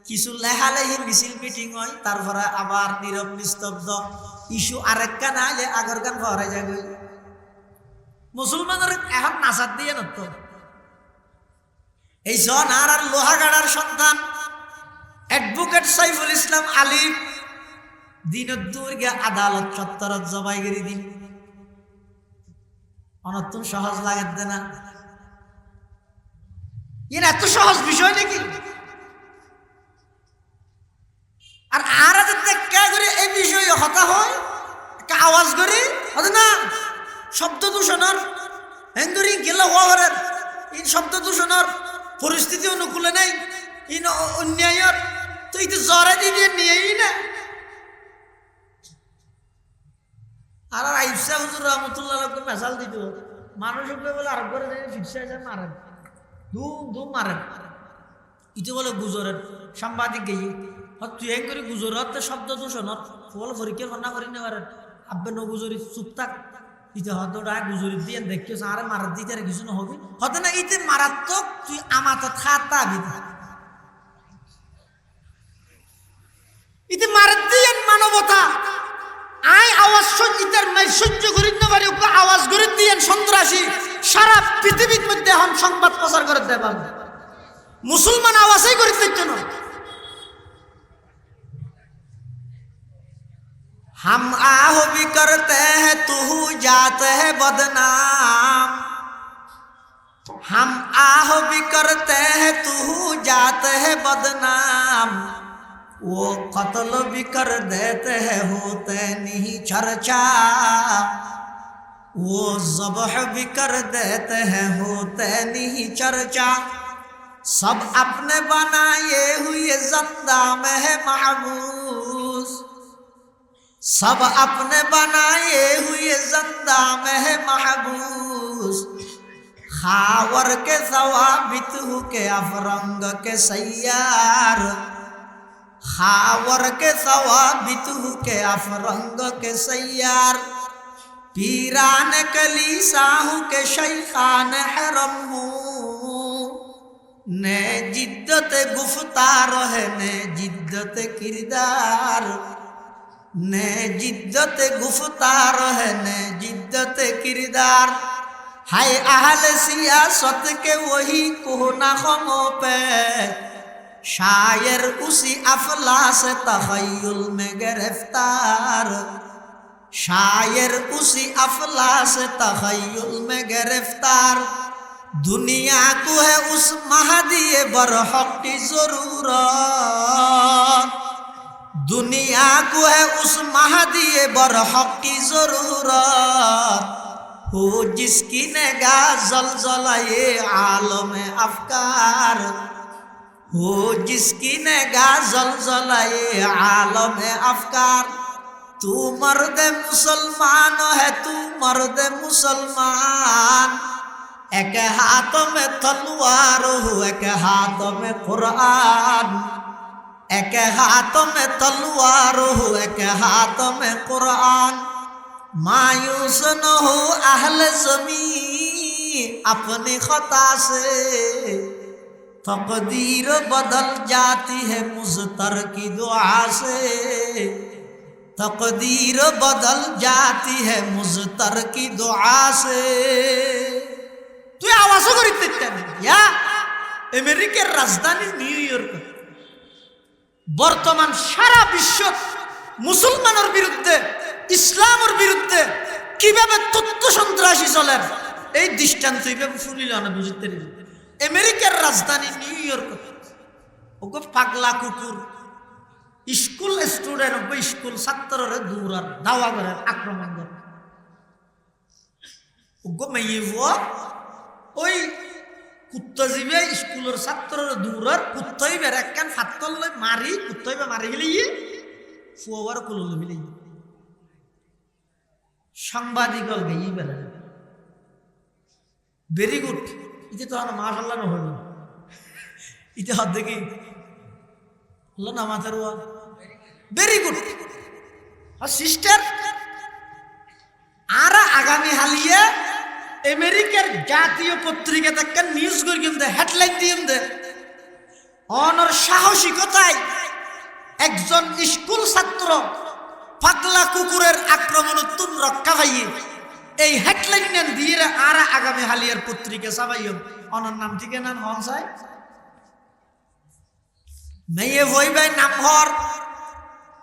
কিছু লেহালেহি মিছিল মিটিং হয় তারপরে আবার নীরব নিস্তব্ধ ইস্যু আরেকটা না হলে আগের গান ভরে যাবে মুসলমানের এখন নাচার দিয়ে নত এই জন আর লোহাগাড়ার সন্তান অ্যাডভোকেট সাইফুল ইসলাম আলিফ দিনের দুপুরকে আদালত চত্বরত জবাই করি দিন অনতুন সহজ লাগে না এর এত সহজ বিষয় নাকি আর আর দেখা করে এই বিষয়ে হতা হয় একটা আওয়াজ করে না শব্দ দূষণের হেন্দুরি গেলে হওয়ার এই শব্দ দূষণের পরিস্থিতি অনুকূলে নেই ইন অন্যায়ের তো এই জ্বরে দিয়ে নিয়েই না আর আইসা হুজুর রহমতুল্লাহ মেসাল দিত মানুষ বলে আরব করে ফিরসা মারেন ধুম ধুম মারেন ইটো বলে গুজরের সাংবাদিক গিয়ে তুই এক করে গুজরত শব্দ দূষণত বলে পরীক্ষা ফন্না করি না পারেন আব্বে ন গুজরি চুপ থাক ইতে হয়তো গুজরি দিয়ে দেখিস আরে মারাত দিতে কিছু না হবে হতে না ইতে মারাত্মক তুই আমাত খাতা বিধা ইতে মারাত দিয়ে মানবতা আই আওয়াজ ইতার নাই সহ্য করি না পারি আওয়াজ করে দিয়ে সন্ত্রাসী সারা পৃথিবীর মধ্যে এখন সংবাদ প্রচার করে দেয় মুসলমান আওয়াজই করে দিচ্ছ না हम आह भी करते हैं तू जाते है बदनाम हम आह भी करते हैं तू जाते है बदनाम वो कत्ल भी कर देते हैं होते नहीं चर्चा वो ज़ब्ह भी कर देते हैं होते नहीं चर्चा सब अपने बनाए हुए ज़िंदा में है महबूस सब अपने बनाए हुए ज़िंदा में है महबूस खावर के सवाबित हो के अफरंग के सैयार खावर के सवाबित हो के अफरंग के सैयार पीरान कलीसाहू के शैखान हरम ने जिद्दत गुफ्तार है ने जिद्दत किरदार ने जिद्दत गुफ्तार है ने जिद्दत किरदार हाय अहल सियासत के वही कोना खमों पे शायर उसी अफलास तखय्युल में गिरफ्तार शायर उसी अफलास तखय्युल में गिरफ्तार दुनिया को है उस महदी बरहक की जरूरत दुनिया को है उस महदी बरहक की जरूरत हो जिसकी निगाह ज़लज़ला ये आलम अफकार हो जिसकी निगाह ज़लज़ला ये आलम अफकार तू मर्द मुसलमान है तू मर्द मुसलमान एक हाथ में तलवार हो एक हाथ में कुरान एक हाथ में तलवार हो एक हाथ में कुरान मायूस न हो अहल ज़मीं अपनी खता से तकदीर बदल जाती है मुज़तर की दुआ से तकदीर बदल जाती है मुज़तर की दुआ से तु आवाज़ करिते या अमेरिकार राजधानी নিউইয়র্ক বর্তমান সারা বিশ্ব মুসলমানের বিরুদ্ধে ইসলামের বিরুদ্ধে কিভাবে তথ্য সন্ত্রাসী চলে এই দৃষ্টান্ত এইভাবে শুনিল না বুঝতে আমেরিকার রাজধানী নিউইয়র্ক ওগো পাগলা কুকুর স্কুল স্টুডেন্ট ওগো স্কুল ছাত্ররে দৌড়ার দাওয়া করে আক্রমণ করে ওগো মেয়েও ওই কুত্তা জীবে স্কুলের ছাত্ররে দৌড়ার কুত্তাই বের একখান ফাত্তর লই মারি কুত্তাই মারি গেলে ফুয়ার কুলো মিলে সাংবাদিক গেই বেড়া ভেরি গুড এটা তো আমার মাশাআল্লাহ না হলো এটা হাত দেখি আল্লাহ না মাথার ওয়া ভেরি গুড আর সিস্টার আর আগামী হালিয়ে আমেরিকার জাতীয় পত্রিকা থেকে নিউজ করিম দে হেডলাইন দিম দে অনর সাহসিকতায় একজন স্কুল ছাত্র পাগলা কুকুরের আক্রমণোত্তর রক্ষা পাইয়ে এই হেডলাইন নেন দিয়ে আর আগামী হালিয়ার পত্রিকা সাবাইম অনর নাম ঠিক না হন চাই মেয়ে হই ভাই নাম হর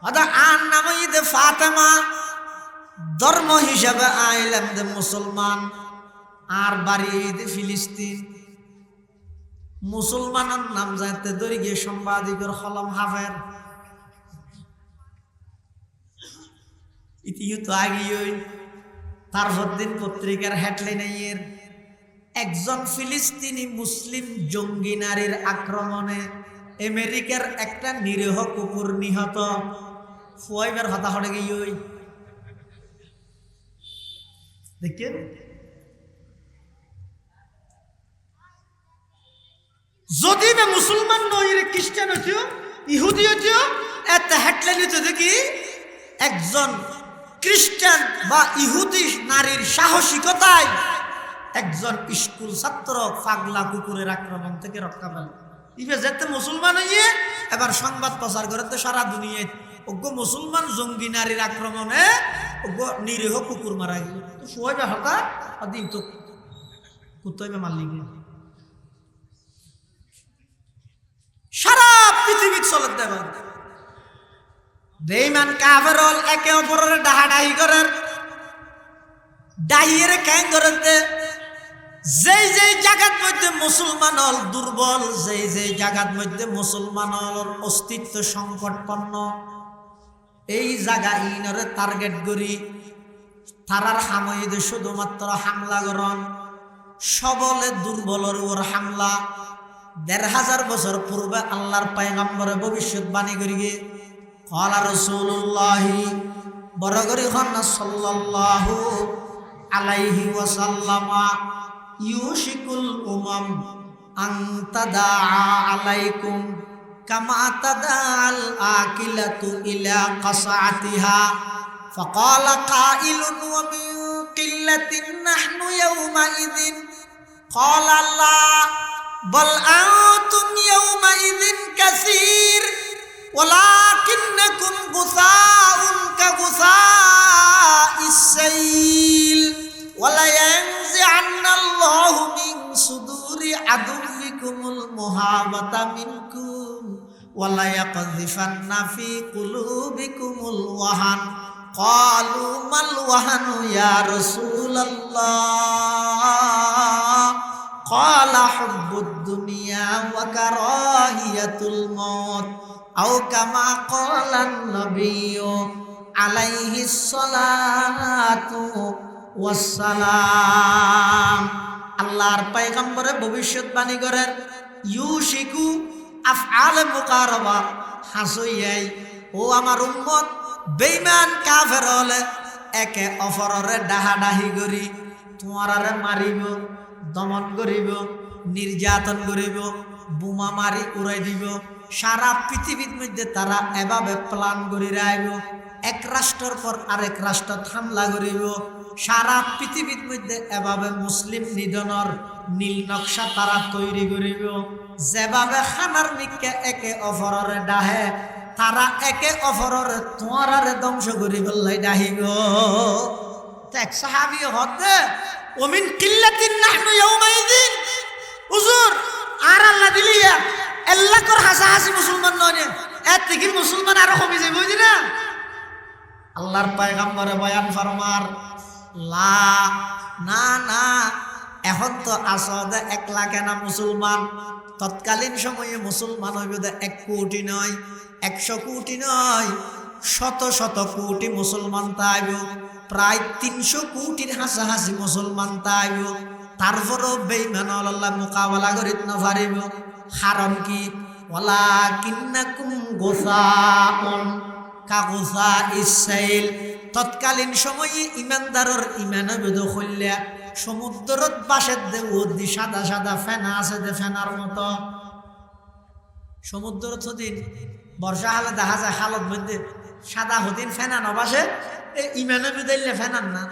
আদা আন নাম দে ফাতেমা ধর্ম হিসাবে আইলাম দে মুসলমান আর বাড়ি দে ফিলিস্তিন মুসলমানের নাম যাইতে ধরে গিয়ে সাংবাদিকের কলম হাফের ইতিও তো আগেই তারপর দিন পত্রিকার হেডলাইন একজন ফিলিস্তিনি মুসলিম জঙ্গি নারীর আক্রমণে আমেরিকার একটা নিরীহ কুকুর নিহত ফুয়াইবার হতা হয়ে গিয়ে দেখেন যদি বে মুসলমান নই রে খ্রিস্টান হইতো ইহুদি হইতো এত হেডলাইন হইতো দেখি একজন খ্রিস্টান বা ইহুদি নারীর সাহসিকতায় একজন স্কুল ছাত্র পাগলা কুকুরের আক্রমণ থেকে রক্ষা পেল ইবে যেতে মুসলমান হইয়ে এবার সংবাদ প্রচার করে তো সারা দুনিয়ায় ওগো মুসলমান জঙ্গি নারীর আক্রমণে ওগো নিরীহ কুকুর মারা গেল তো সোয়াইবা হতা আদিন তো কুত্তাইবে মারলি গিয়ে সারা পৃথিবী চলে দেবেন বেঈমান কাফেরল একে অপরের ডাহাডাহি করেন ডাহিয়ে ক্যাং করেন যেই যেই জায়গার মধ্যে মুসলমান হল দুর্বল যেই যেই জায়গার মধ্যে মুসলমান হল অস্তিত্ব সংকটপন্ন এই জায়গা ইনরে টার্গেট করি তারার হামইদে শুধুমাত্র হামলা করন সবলে দুর্বলের উপর হামলা ১৫০০ বছর পূর্বে আল্লাহর পয়গম্বরে ভবিষ্যৎবাণী করিগে ক্বালা রাসূলুল্লাহি বড় করি হন সাল্লাল্লাহু আলাইহি ওয়াসাল্লামা ইউশিকুল উমাম আন তাদাআ আলাইকুম কামা তাদাআল আকিলাতু ইলা কাসাআতিহা ফাকালা কাইলুন ওয়া মিন কিল্লাতিন নাহনু ইয়াওমাইযিন ক্বালা লা বল আনতুম ইয়াওমাইযিন কাসীর ওয়ালাকিন্নাকুম গুসাউন কাগুসাইস সাইল ওয়ালা ইয়ানজি'আন্নাল্লাহু মিন সুদুরি আদুবিকুমুল মুহাবাতা মিনকুম ওয়ালা ইয়াকযিফান্না ফি কুলুবিকুমুল ওয়াহান ক্বালু মাল ওয়াহানু ইয়া রাসূলাল্লাহ ক্বালা হুব্বুদ দুনিয়া ওয়া কারাহিয়াতুল মাউত আও কামা ক্বালান নাবিয়্যু আলাইহিস সালাতু ওয়াস সালাম। আল্লাহর পয়গম্বরে ভবিষ্যৎবাণী করেন ইউশিকু আফআলে মুকারাবা হাসইয়াই ও আমার উম্মত বেঈমান কাফের হলে একে অপরের ডাহাডাহি করি তোমারে মারিব দমন করিব নির্যাতন করিব বোমা মারি উড়াই দিব সারা পৃথিবীর মধ্যে তারা এভাবে প্ল্যান করে রাখব এক রাষ্ট্রের পর আরেক রাষ্ট্র হামলা করিব সারা পৃথিবীর মধ্যে এভাবে মুসলিম নিধনের নীল নকশা তারা তৈরি করিব যেভাবে খানার মিকে একে অপরের ডাহে তারা একে অপরের তোমারে ধ্বংস করি বললাই ডাহিব এক সাহাবী হতে ওমিন কিল্লাতিন নাহনু ইয়াওমাইযিন হুজুর আর আল্লাহ দিলিয়া আল্লাহ কর হাসাহাসি মুসলমান নয় এত থেকে মুসলমান আরো কমে যাবে বুঝি না আল্লাহর পয়গম্বরে বয়ান ফরমার লা না না এখন তো আসলে 1 লাখ না মুসলমান তৎকালীন সময়ে মুসলমান হইবে 1 কোটি নয় 100 কোটি নয় শত শত কোটি মুসলমান তাইব প্রায় 300 কোটির হাসাহাসি মুসলমান তাইব তারপরও বেঈমান আল্লাহ মোকাবেলা করিত না পারিব কারণ কি ওয়ালাকিন্নাকুম গুসাউন কাগুসাইস সাইল তৎকালীন সময়ে ইমানদারের ইমানে বেদ হইলা সমুদ্রত বাসের দে ওদি সাদা সাদা ফেনা আছে দে ফেনার মতো সমুদ্রত হদিন বর্ষা হলে দেখা যায় হালত মধ্যে সাদা হদিন ফেনা নবাসে ইমানে বেদাইলে ফেনার না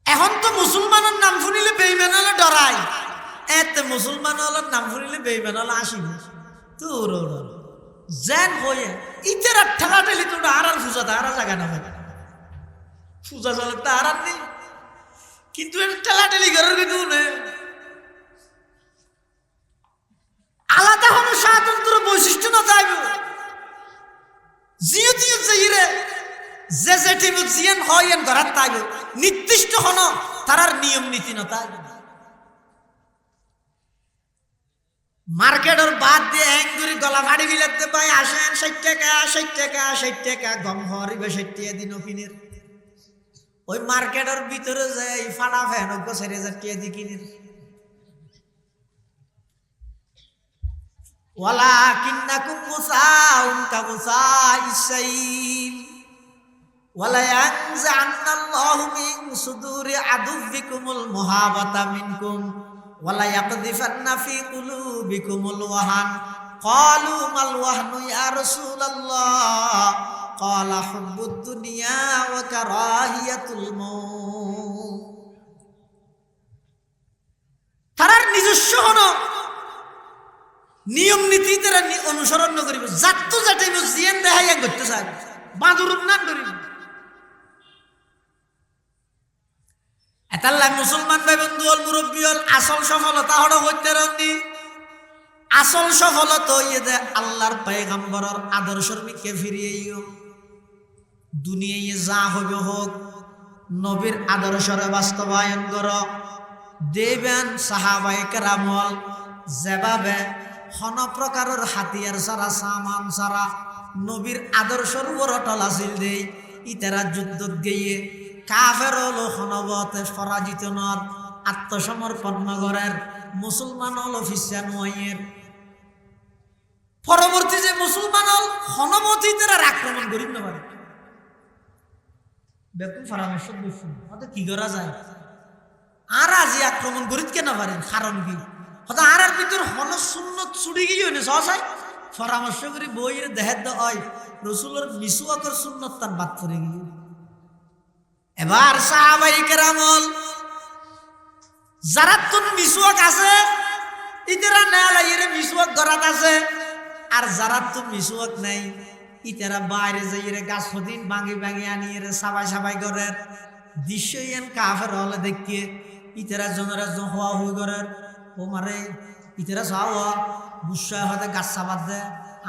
এখন তো মুসলমানের নাম শুনিলে বেঈমান হলে ডরায় এতে মুসলমান হলে নাম শুনিলে বেঈমান হলে আসিব তোর যেন হয়ে ইতের ঠেলা ঠেলি তো আর পূজা আর জায়গা না পূজা চলে তা আর নেই কিন্তু ঠেলা ঠেলি ঘরের কিন্তু নেই আলাদা হলো স্বাতন্ত্র বৈশিষ্ট্য না চাইব জিও জিও চাইরে যে যে টিম জিয়ান হয় ঘরাত তাইব নির্দিষ্ট হন তারার নিয়ম নীতি না তাইব মার্কেটের বাদ দিয়ে এঙ্গুরি গলা ফাড়ি বিলাতে পাই আসেন 60 টাকা 60 টাকা 60 টাকা গম হরিবে 60 টাকা দিন কিনের ওই মার্কেটের ভিতরে যাই ফাড়া ফ্যান 4000 টাকা দি কিনের ওয়ালাকিন্নাকুম মুসাউন কাগুসাইস সাইল ওয়ালা ইয়ানজি'আন্নাল্লাহু মিন সুদুরি আদুবিকুমুল মুহাবাতা মিনকুম ওয়ালা ইয়াকযিফান্না ফি কুলুবিকুমুল ওয়াহান ক্বালু মাল ওয়াহনু ইয়া রাসূলাল্লাহ ক্বালা হুব্বুদ দুনিয়া ওয়া কারাহিয়াতুল মাউত তারার নিজস্ব হনো নিয়ম নীতি তারা অনুসরণ করিব জাত জাতিব জিয়ান দেখাইয়া করতে চাই বাঁদুর না করিব এতাল্লাহ মুসলমান ভাই বন্ধু হল মুরব্বী হল আসল সফলতা হলো হইতে রন্দি আসল সফলতা হইয়ে দে আল্লাহর পয়গম্বরের আদর্শের মিকে ফিরিয়েও দুনিয়ায় যা হইবে হোক নবীর আদর্শের বাস্তবায়ন কর দেবেন সাহাবায়ে কেরামল যেভাবে হন প্রকারের হাতিয়ার ছাড়া সামান ছাড়া নবীর আদর্শের উপর অটল আছিল দেই ইতারা যুদ্ধ গিয়ে কাফের হলো হনবতে পরাজিত নর আত্মসমর্পণ নগরের মুসলমান হলো ফিসান ওয়াইয়ের পরবর্তী যে মুসলমান হল হনবতী তারা আক্রমণ করিব না পারে বেকুন পরামর্শ দুশুন হয়তো কি করা যায় আর আজি আক্রমণ করিত কেন পারেন কারণ কি হয়তো আর ভিতর হন সুন্নত ছুড়ি গিয়ে না সহসায় পরামর্শ করি বইয়ের দেহের হয় রসুলের মিসওয়াকের সুন্নত তার বাদ করে গিয়ে এবার সাহাবাই কেরামল যারা তোর মিসওয়াক আছে ইতারা নেয়ালাইয়ের মিসওয়াক গরাত আছে আর যারা তো মিসওয়াক নাই ইতারা বাইরে যাইয়ে গাছ হদিন ভাঙি ভাঙি আনিয়ে সাবাই সাবাই করেন দৃশ্য ইয়ান কাফের হলে দেখিয়ে ইতারা জনরা হওয়া হই করেন ও মারে ইতারা চাওয়া গুসা হয়তো গাছ চাবাত দে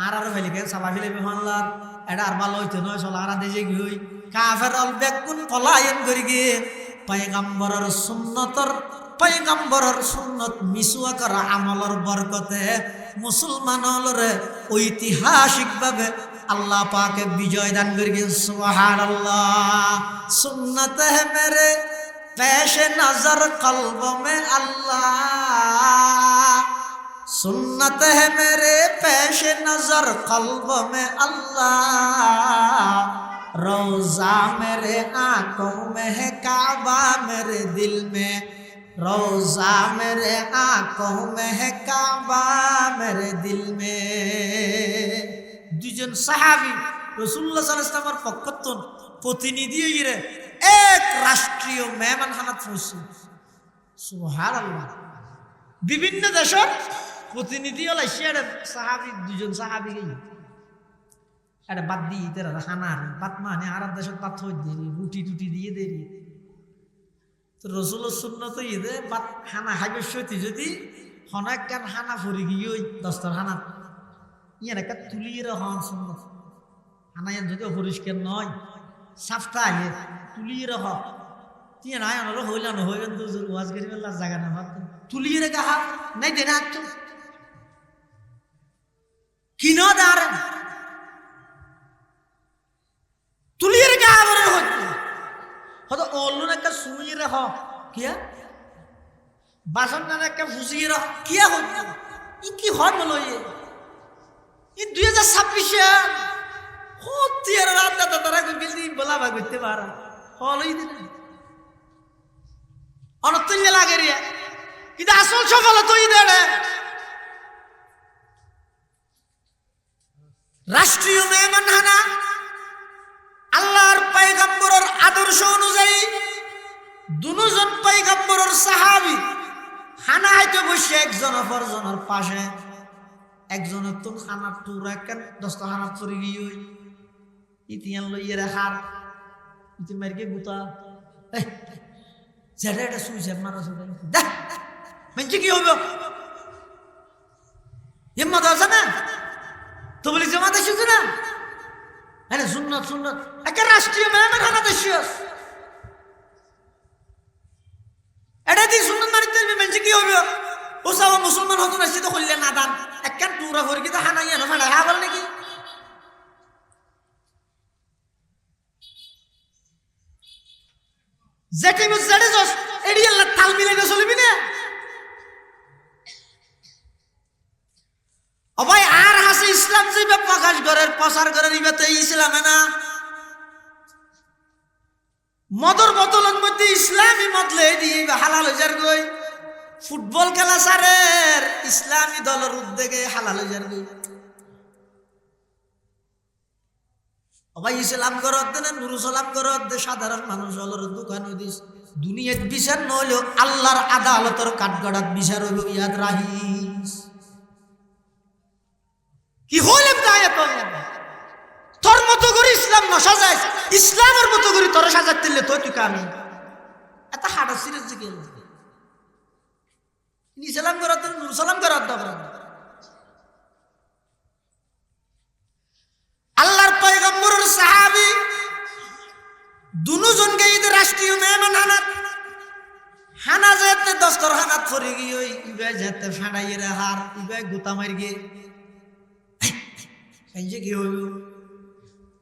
আর ফেলিকে চাবা ফেলে হানলার এটা আর ভালো হইতো নয় চলা আর দেশে কি হই কাফের হল বেগুন পলায়ন করি গিয়ে পয়গম্বরের সুন্নতর পয়গম্বরের সুন্নত মিসওয়াক করা আমলের বরকতে মুসলমান হলরে ঐতিহাসিকভাবে আল্লাহ পাকে বিজয় দান করি সুবহানাল্লাহ সুন্নত হে মেরে পেশে নজর কলব মে আল্লাহ सुन्नत है मेरे पेश नजर कल्ब में अल्लाह रोजा मेरे आंखों में है काबा मेरे दिल में रोजा मेरे आंखों में है काबा मेरे दिल में দুজন সাহাবী রাসূলুল্লাহ সাল্লাল্লাহু আলাইহি ওয়াসাল্লামের পক্ষতন প্রতিনিধি হইরে এক রাষ্ট্রীয় মেহমানখানাত পৌঁছে সুবহানাল্লাহ বিভিন্ন দেশের প্রতিনিধি হল সেটা সাহাবি দুজন সাহাবি গেই এটা বাদ দিয়ে তারা খানার বাদ মানে আর দেশের বাদ হয়ে দেরি রুটি টুটি দিয়ে দেরি তো রসুলের সুন্নত তো ইয়ে বাদ খানা খাইবে সত্যি যদি অনেক কান খানা ফুরি গিয়ে ওই দশটার খানা ইয়ান একটা তুলিয়ে হন সুন্নত খানা ইয়ান যদি পরিষ্কার নয় সাফটা আইয়ে তুলিয়ে রহ তুই নাই আনারও হইলা না হইবেন তো ওয়াজ করি বেলা জায়গা না ভাবতেন তুলিয়ে রেখে হাত নাই দেনা হাত কিনো দাঁড় তুলিয়ে রেখে আবার হয়তো অল্লুন একটা শুয়ে রেখ কিয়া বাসন না একটা ফুসিয়ে রেখ কিয়া হতো ই কি হয় বলো ই 2026 হতে আর রাত তারা গেলি বলা ভাগ করতে পারা হলই দিন অনতুল্য লাগে রে কিন্তু আসল সফলতা তুই দেড়ে রাষ্ট্রীয় মেহমানখানা আল্লাহর পয়গম্বরের আদর্শ অনুযায়ী দুজন পয়গম্বরের সাহাবী খানা হয়তো বসে একজন অপরজনের পাশে একজনের তো খানা টুর একখান 10টা খানা চুরি গিয়ে ইতিয়ান লইয়ে রাখার ইতি মারকে গুতা যেটা এটা সুইসাইড মারা দেখ মেনছে কি হবে হিম্মত আছে না তো বলি জমাতে শুধু না আরে সুন্নত সুন্নত একটা রাষ্ট্রীয় মেহমান খানা দেশীয় এটা দিয়ে সুন্নত মারিতে মেনছে কি হবে ও সব মুসলমান হতো না সে তো করলে না দান একটা টুরা ভরে কি তো হানা ইয়ে না হ্যাঁ বল নাকি যেটি যেটি জস এডি আল্লাহ তাল মিলাইতে চলিবি না ও ভাই আর হাসি ইসলাম যাইবে প্রকাশ করার প্রচার করার ইবাতে ইসলামে না মদর বোতলের মধ্যে ইসলামী মদলে দিয়ে হালাল হয়ে যার গই ফুটবল খেলা সারের ইসলামী দলের উদ্যোগে হালাল হয়ে যার গই ভাই ইসলাম করত না নুরু সালাম করত সাধারণ মানুষ হলোর দোকান দিস দুনিয়াত বিচার নইলেও আল্লাহর আদালতের কাঠগড়াত বিচার হইব ইয়াদ রাহিস কি হইলে তাই তোর মতো করে ইসলাম না সাজাই ইসলামের মতো করে তোর সাজাতে দিলে তো তুই কামি এত হাড়া সিরিজ গেল ইসলাম করত নুরু সালাম করত আল্লাহর পয়গম্বরের সাহাবী দুজনকে ঈদের রাষ্ট্রীয় মেহমান হানা যেতে দস্তর হানাত ফরে গিয়ে ইবাই যেতে ফাড়াইয়ের হার ইবাই গোতা মার গিয়ে কি হইব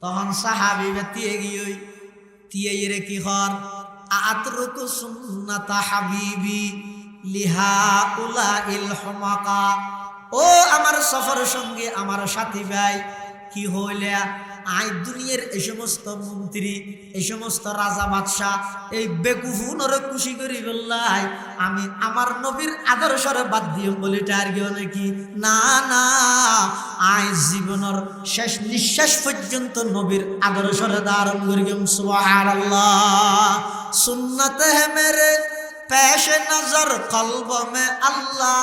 তখন সাহাবী বেতিয়ে গিয়ে তিয়ে রে কি হর আতরুকু সুন্নাতা হাবিবি লিহা উলা ইল হমাকা। ও আমার সফর সঙ্গে আমার সাথী ভাই, কি হইলে আই দুনিয়ার এই সমস্ত মন্ত্রী, এই সমস্ত রাজা বাদশাহ, এই বেকুফুনরে খুশি করি বললাই আমি আমার নবীর আদর্শরে বাদ দিও বলিটা আর কেউ নাকি না না, আই জীবনের শেষ নিঃশ্বাস পর্যন্ত নবীর আদর্শরে ধারণ করি। সুবহানাল্লাহ। সুন্নত হে মেরে পেশ নজর কলব মে আল্লাহ,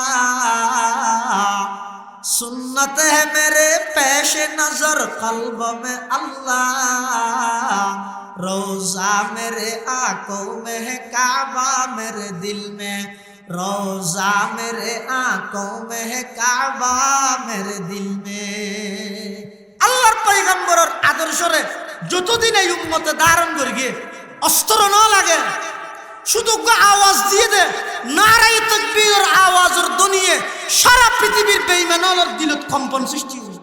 सुन्नत है मेरे पेश नजर कल्ब में अल्लाह, रोजा मेरे आंखों में है काबा मेरे दिल में, रोजा मेरे आंखों में है काबा मेरे दिल में। আল্লাহর পয়গম্বরের আদর্শরে যতদিন এই উম্মতে ধারণ করিগে অস্ত্র না লাগে, শুধু আওয়াজ দিয়ে দে নারায়ে তাকবীরের আওয়াজের দুনিয়ে সারা পৃথিবীর বেঈমানদের দিলত কম্পন সৃষ্টি হয়।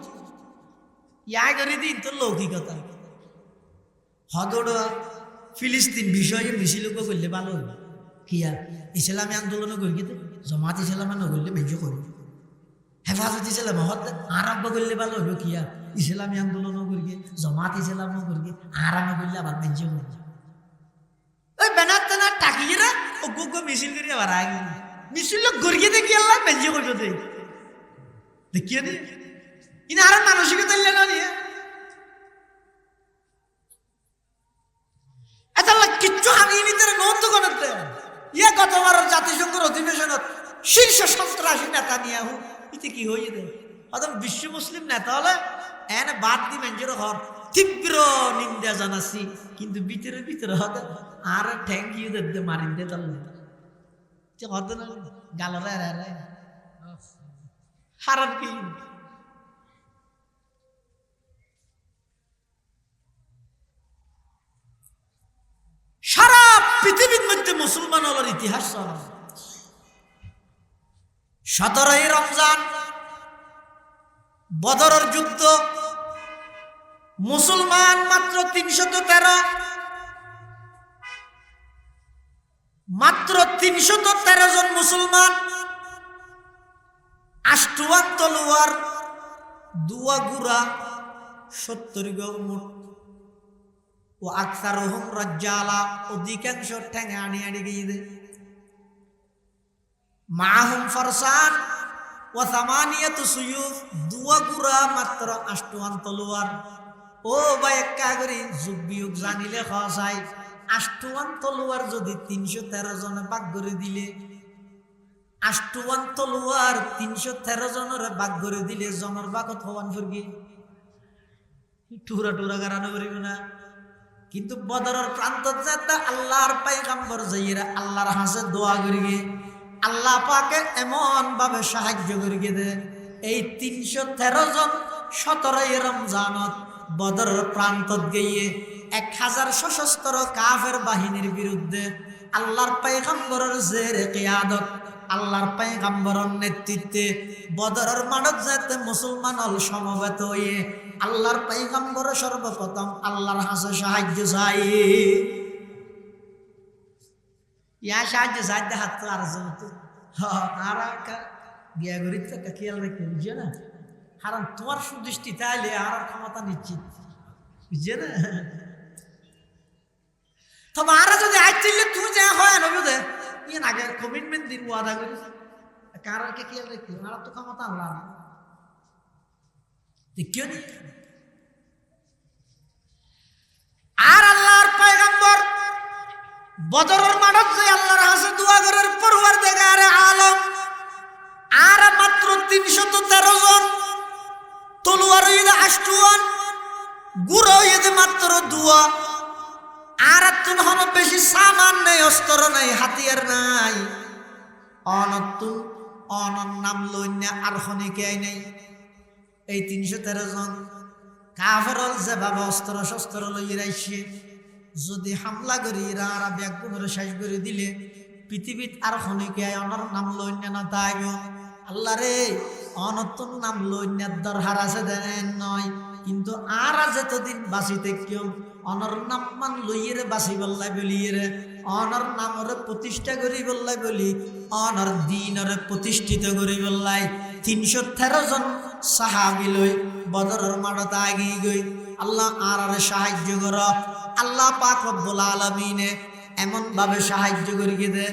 ইয়া করে দিন তো লৌকিকতা হদড় ফিলিস্তিন বিষয়ে মিছিল করলে ভালো হবে কিয়া ইসলামী আন্দোলন করি কিন্তু জামাত ইসলামে নগরলে মেঞ্জ করি, হেফাজত ইসলাম আরম্ভ করলে ভালো হবে কিয়া ইসলামী আন্দোলন করি জামাত ইসলামও করি আরাম করলে আবার মেঞ্জ করি। ওই বেনার তেনার টাকিয়েরা ও গুগো মিছিল করি আবার আগে মিছিল গড়িয়ে দেখি আল্লাহ মেঞ্জ করবে দেখ দেখিয়ে দি ইনি আর মানসিকতা না নিয়ে এতাল্লাহ কিচ্ছু হানিয়ে তারা নতুন করতে। ইয়ে গতবার জাতিসংঘের অধিবেশনত শীর্ষ সন্ত্রাসী নেতা নিয়ে আহ ইতে কি হয়ে দে অদম বিশ্ব মুসলিম নেতা হলে এনে বাদ দি মেঞ্জের হর তীব্র নিন্দা জানাচ্ছি, কিন্তু ভিতরে ভিতরে হতে আর ঠ্যাং গিয়ে দে মারিন দে তাহলে হতে না গালরে হারাম কি। সারা পৃথিবীর মধ্যে মুসলমান হলার ইতিহাস 17ই রমজান বদরের যুদ্ধ, মুসলমান মাত্র 313, মাত্র 313 জন মুসলমান, 58 তলোয়ার, দুয়া গুড়া 70 গৌমুট ও আকসারুহুম রাজ্জালা, অধিকাংশ ঠ্যাঙে আনি আনি গিয়ে দে মাহুম ফরসান ও সামানিয়াতু সুয়ুফ, দুয়া গুড়া মাত্র 58 তলোয়ার। ও ভাই একা করি যুগ বিয়োগ জানিলে খসাই 58 তলোয়ার যদি 313 জনে ভাগ করে দিলে, 58 তলোয়ার 313 জনের ভাগ করে দিলে জনের ভাগত হওয়ান ফিরগি টুরা টুরা গারানো করিব না। কিন্তু বদরের প্রান্ত যাতে আল্লাহর পয়গম্বর যাইরা আল্লাহর হাসে দোয়া করিগে আল্লাহ পাকে এমন ভাবে সাহায্য করিগে দে এই 313 জন 17ই রমজানত বদরের প্রান্তত গিয়ে 1000 সশস্ত্র কাফের বাহিনীর বিরুদ্ধে আল্লাহর পয়গম্বরের জেরে কিয়াদত, আল্লাহর পয়গম্বরের নেতৃত্বে বদরের মাঠত যাতে মুসলমান হল সমবেত হয়ে আল্লাহর পয়গম্বর সর্বপ্রথম আল্লাহর হাসে সাহায্য চাই। ইয়া সাহায্য চাইতে হাত তো আর জমতো আর গিয়া গরিব তো খেয়াল রাখতে বুঝছে না, কারণ তোমার সুদৃষ্টি তাইলে আর ক্ষমতা নিশ্চিত বুঝছে না। তবে আর যদি আজ চিনলে তুই যা হয় না বুঝে ইয়ে আগে কমিটমেন্ট দিন ওয়াদা করিস কারণকে খেয়াল রাখতে আর তো ক্ষমতা আল্লাহ না দেখিও নি। আর আল্লাহর পয়গম্বর বদরের মাঠত যে আল্লাহর হাসে দোয়া করার পরওয়ারদিগারে আলম আর মাত্র 313 জন তলোয়ার হইলে 58 গুড়ো হইলে মাত্র দুয়া, আর তুন হন বেশি সামান নেই, অস্ত্র নেই, হাতিয়ার নাই, অনতুন অনন নাম লইনা আর খনিকে নেই। এই 313 জন কাফের যেভাবে অস্ত্র শস্ত্র লইয়ে রাইছে যদি হামলা করি আর ব্যাগুনের শেষ করে দিলে পৃথিবীত আর খনিকে অনর নাম লইনা না তাই আল্লাহ রে অনতুন নাম লইনার দরকার আছে দেন নয় কিন্তু আর যেতদিন বাঁচিতে কেউ অনর নাম মান লইয়ে বাঁচি বললাই বলিয়ে অনর নামরে প্রতিষ্ঠা করি বললাই বলি অনর দিনরে প্রতিষ্ঠিত করি বললাই 313 জন সাহাবি লই বদরের মাঠে আগিয়ে গই আল্লাহ আর সাহায্য কর আল্লাহ পাক রব্বুল আলামিনে এমন ভাবে সাহায্য করিয়ে দে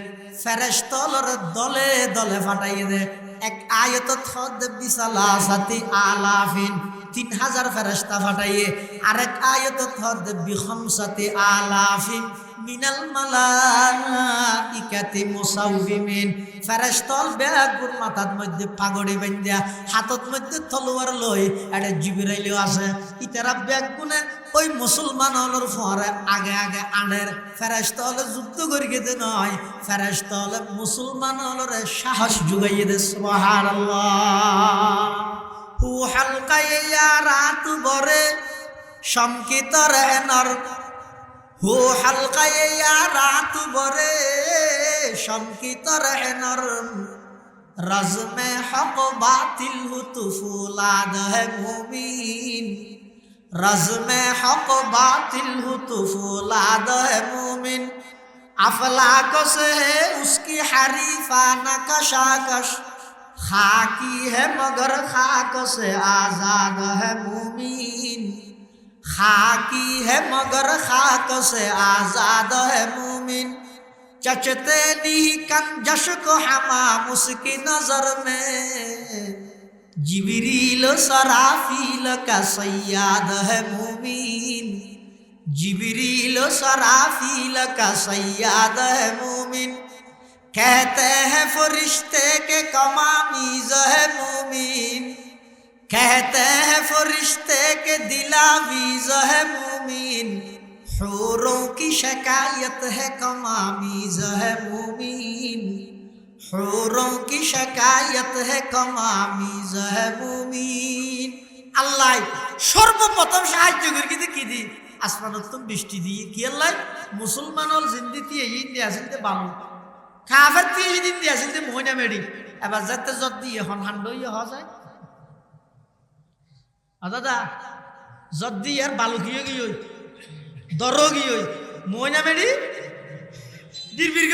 ফেরেশতালরে দলে দলে ফাটাইয়ে দে এক আয়াত থদ বিসালাসাতি আলাফিন 3000 ফেরেশতা ফাটাইয়ে আরেক আয়াত থদ বিখামসাতি আলাফিন মিনাল মালাইকাতি মুসাউবিমিন ফেরেশতাল বেগুন মাথার মধ্যে পাগড়ি বাঁধা হাতত মধ্যে তলোয়ার লই এটা জিবরাইলও আছে ইতারা বেগুনে ওই মুসলমান হলর ফরে আগে আগে আনের ফেরেশতা হলে যুদ্ধ করিয়ে দে নয় ফেরেশতা হলে মুসলমান হলর সাহস জুগাইয়ে দে সুবহানাল্লাহ হু হালকাইয়া রাত বরে সংকিত রেনর হু হালকাইয়া রাত বরে সংকিত রেনর রজমে হক বাতিল হুতু ফুলাদ হে মুমিন रज़्मे हक़ बातिल हु तो फौलाद है मुमिन अफलाकों से है उसकी हरीफाना कशाकश खाकी है मगर खाकों से आज़ाद है मुमिन खाकी है मगर खाकों से आज़ाद है मुमिन चचते नहीं कंजश को हमाम उसकी नज़र में जिब्रील सराफील का सय्याद है मुमीन जिब्रील सराफील का सय्याद है मुमीन कहते हैं फरिश्ते के कमामीज़ है मुमीन कहते हैं फरिश्ते के दिलावीज़ है मुमीन हूरों की शिकायत है कमामीज़ है मुमीन हूरों की शिकायत है कमामीज़ है मुमीन আল্লাহ সর্বপ্রথম সাহায্য করি কি দি আসমানোত্তম বৃষ্টি দিয়ে কি আল্লাহ মুসলমানর জিন্দিতি এই ইন্ডিয়া জিন্দে বালু কাফের দিয়ে এই ইন্ডিয়া জিন্দে মহিনা মেডি এবার যাতে যত দিয়ে হন হান্ড ইয়ে হওয়া যায় দাদা যত দিয়ে আর বালু গিয়ে গিয়ে দর গিয়ে মহিনা মেডি দীর্ঘ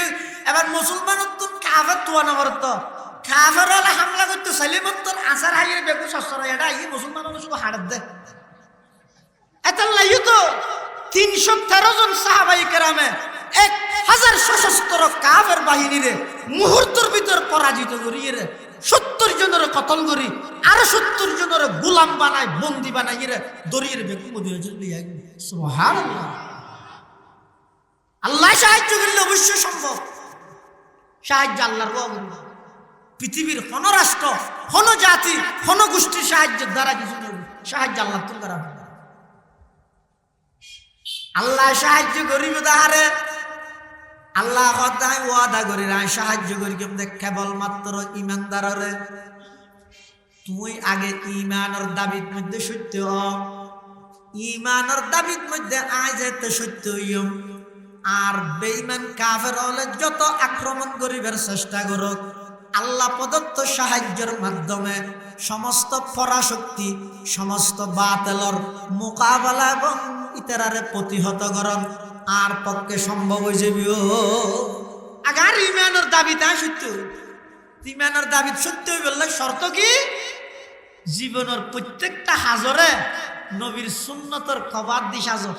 এবার মুসলমানোত্তম কাফের তোয়া নামার তো কাফের হলে হামলা করতে সালিমত্তর আসার হাইয়ের বেকু সস্তর এটা এই মুসলমান হলে শুধু হাড় দেয় এত লাইও তো 313 জন সাহাবাই কেরামে 1000 সশস্ত্র কাফের বাহিনীরে মুহূর্তের ভিতর পরাজিত করিয়ে 70 জনের কতল করি আর 70 জনের গোলাম বানায় বন্দি বানাইয়ে দরিয়ে বেকু মদিনা চলে যায় সুবহানাল্লাহ আল্লাহ সাহায্য করলে অবশ্যই সম্ভব সাহায্য আল্লাহর পৃথিবীর কোন রাষ্ট্র কোন জাতি কোন গোষ্ঠীর সাহায্যের দ্বারা কিছু নেই সাহায্য আল্লাহ তো দ্বারা আল্লাহ সাহায্য করিবে তাহারে আল্লাহ কথায় ওয়াদা করি না সাহায্য করি কেবল মাত্র ইমানদাররে তুই আগে ইমানের দাবির মধ্যে সত্য ইমানের দাবির মধ্যে আয় যেতে সত্য আর বেঈমান কাফের হলে যত আক্রমণ করিবার চেষ্টা করুক আল্লাহ প্রদত্ত সাহায্যের মাধ্যমে সমস্ত পরাশক্তি সমস্ত বাতিলের মোকাবেলা এবং ইতরারে প্রতিহত করণ আর পক্ষে সম্ভব হয়ে যাবে আগার ইমানের দাবি তা সত্য ইমানের দাবি সত্য বললে শর্ত কি জীবনের প্রত্যেকটা হাজরে নবীর সুন্নতের কবাদ দিস হাজর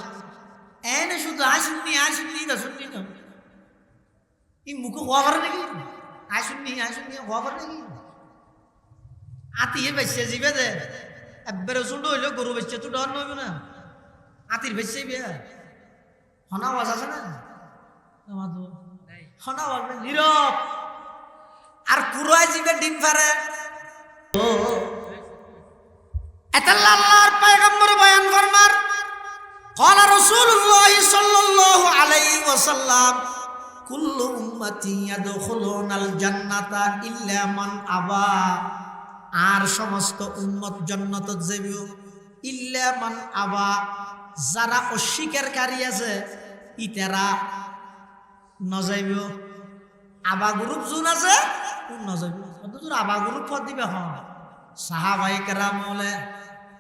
এনে শুধু আসুননি না শুননি না ই মুখে হওয়া পারে নাকি আসুননি হওয়া পারে নাকি আতিয়ে বেঁচে যাবে দে একবারে ছোট হইলেও গরু বেঁচে তো ডর নইব না আতির বেঁচে বিয়া হনা আওয়াজ আছে না হনা আওয়াজ নীরব আর কুরাই জিবে ডিম পারে আল্লাহর পয়গম্বর বয়ান ফরমার قال رسول الله صلى الله عليه وسلم كل امتي يدخلون الجنه الا من ابى আর সমস্ত উম্মত জান্নাতে যাবে ইল্লা মান আবা যারা অস্বীকারী আছে ইতারা নজাইব আবা গ্রুপ জুন আছে নজাইব অন্তত আবা গ্রুপ পদ দিবে হ্যাঁ সাহাবায়ে কেরাম বলে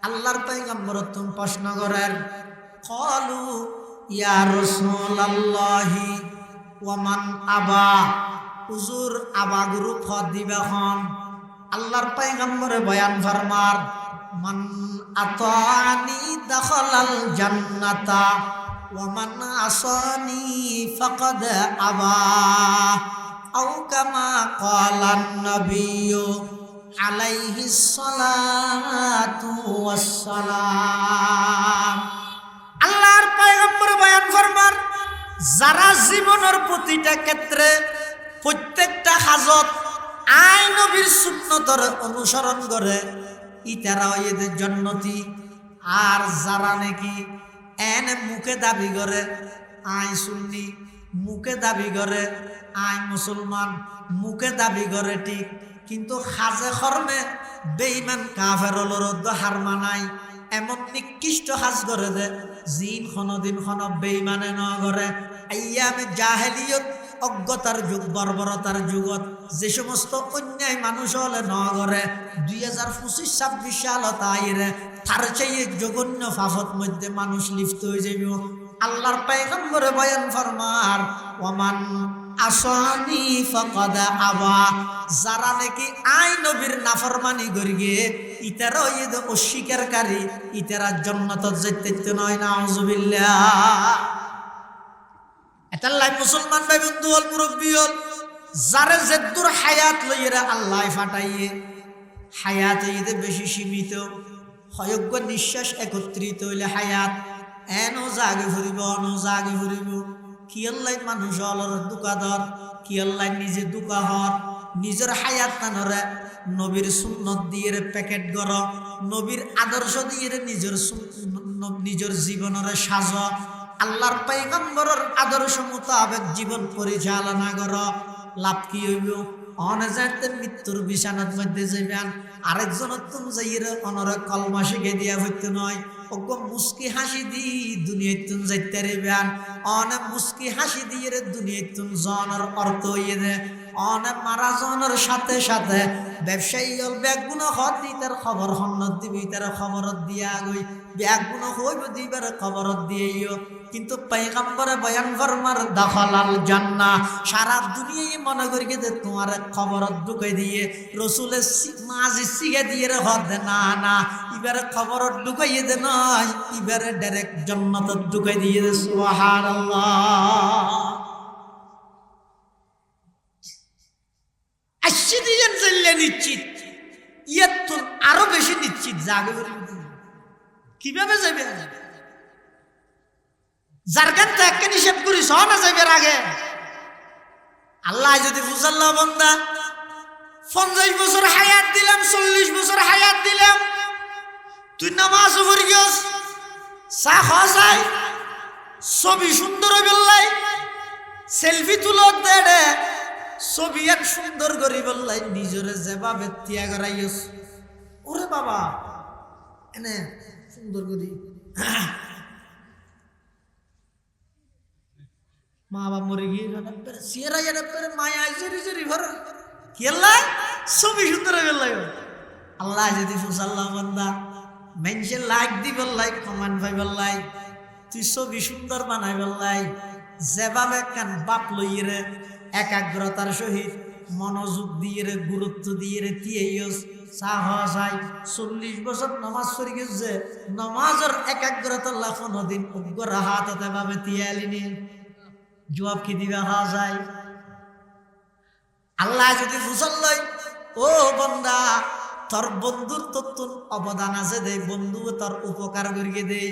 আল্লাহর পয়গম্বর তুমি প্রশ্ন করেন ক্বালু ইয়া রাসূলুল্লাহি ওয়া মান আবা হুজুর আবা গুরু ফদ দিবা খন আল্লাহর পয়গম্বরে বয়ান ফরমার মান আতানি দাখালাল জান্নাতা ওয়া মান আসানি ফাকাদ আবা আও কামা ক্বালান নাবিয়্যু আলাইহিস সালাতু ওয়াস সালাম। আল্লাহর পয়গম্বর বয়ান ফরমার যারা জীবনের প্রতিটা ক্ষেত্রে প্রত্যেকটা হাজত আয় নবীর সুন্নতর অনুসরণ করে ইতারা এদের জান্নাতি। আর যারা নাকি এনে মুখে দাবি করে আয় সুন্নি, মুখে দাবি করে আয় মুসলমান, মুখে দাবি করে ঠিক কিন্তু হাজে কর্মে বেঈমান কাফেরর হার মানাই এমন নিকৃষ্ট হাজ করে দে জিন কোনদিন কোন বেঈমানে ন করে। আইয়ামে জাহেলিয়ত অজ্ঞতার যুগ বর্বরতার যুগত যে সমস্ত অন্যায় মানুষ হলে ন করে 2025-26 সালত আইরে তার চেয়ে জঘন্য ফাফত মধ্যে মানুষ লিপ্ত হয়ে যাবে। আল্লাহর পয়গম্বরে বয়ান ফরমার ওমান আসানি ফাকাদ আবা যারা নাকি আই নবীর নাফরমানি করিয়ে ইতারা ইদ অস্বীকারী ইতারা জান্নাতত যাইতে নয় নাউজুবিল্লাহ। এটাল্লাই মুসলমান ভাই বন্ধু হল মুরব্বী হল যারে জেদ্দুর হায়াত লইরা আল্লাহ ফাটাইয়ে হায়াত ইদে বেশি সীমিত হয়জ্ঞ নিঃশ্বাস একত্রিত হইলে হায়াত এনো জাগে ফুরিব অনো জাগে ফুরিব। কি আল্লাহ মানুষ হলর দুকাদর, কি আল্লাহ নিজে দুকা হর নিজের হায়াত নানরে নবীর সুন্নত দিয়ে প্যাকেট গর, নবীর আদর্শ দিয়ে নিজের জীবনের সাজ, আল্লাহর পয়গম্বরের আদর্শ মোতাবেক জীবন পরিচালনা কর। লাভ কি হইব? অনেজাতে মৃত্যুর বিছানার মধ্যে যাইবেন, আরেকজনের তুমি যাইয়ে অনরে কলমা শিখে দিয়া হইতে নয় ওগো মুস্কি হাসি দি দুনিয়ায় তুম যাইতে রেবেন, অনেক মুস্কি হাসি দিয়ে দুনিয়ায় তুম জনের অর্থ হইয়ে দে। অনেক মারা জনের সাথে সাথে ব্যবসায়ী হল ব্যাগুণ হত দি তার খবর হন্নত দিবি তার খবরত দিয়া গই ব্যাগুণ হইব দিবার খবরত দিয়েও। কিন্তু পয়গম্বরে বয়ান ফরমার দাখালাল জান্নাহ সারা দুনিয়ায় মনে করি যে তোমার খবরত ঢুকে দিয়ে রসুলের মাঝে শিখে দিয়ে হত দে না না এবারে খবরত ঢুকাইয়ে দে নয় এবারে ডাইরেক্ট জান্নাতত ঢুকাই দিয়ে দে। সুবহানাল্লাহ। আসছি দিয়েন চললে নিশ্চিত ইয়ে তো আরো বেশি নিশ্চিত যাবে কিভাবে যাবে যার গান তো একটা নিষেধ করিস না যাবে আগে আল্লাহ যদি ফুসাল্লাহ বন্দা 50 বছর হায়াত দিলাম 40 বছর হায়াত দিলাম তুই নামাজ পড়ি গেছ চা খাওয়া যায় ছবি সুন্দর বেল্লাই সেলফি তুলো দে ছবি এক সুন্দর করি বললাই নিজরে যেভাবে ত্যাগ করাইস ওরে বাবা এনে সুন্দর করি মা বাবা মরে গিয়ে সিয়ারা যেন মায়া জরি জরি ভর কি আল্লাহ ছবি সুন্দর বেল্লাই আল্লাহ যদি ফুসাল্লাহ বান্দা মেনশে লাইক দি বললাই কমেন্ট ভাই বললাই তুই ছবি সুন্দর বানাই বললাই যেভাবে কান বাপ লইরে একাগ্রতার সহিত মনোযোগ দিয়ে গুরুত্ব দিয়ে তিয়েস চাহ চাই 40 বছর নমাজ পড়ি গেছে নমাজের একাগ্রতা লাখনো দিন উগ্র হাত ভাবে তিয়ালিনি জবাব কি দিবা হওয়া যায়। আল্লাহ যদি ফুসল্লাই ও বন্দা তোর বন্ধুর তোর অবদান আছে দে বন্ধু তোর উপকার করিয়ে দে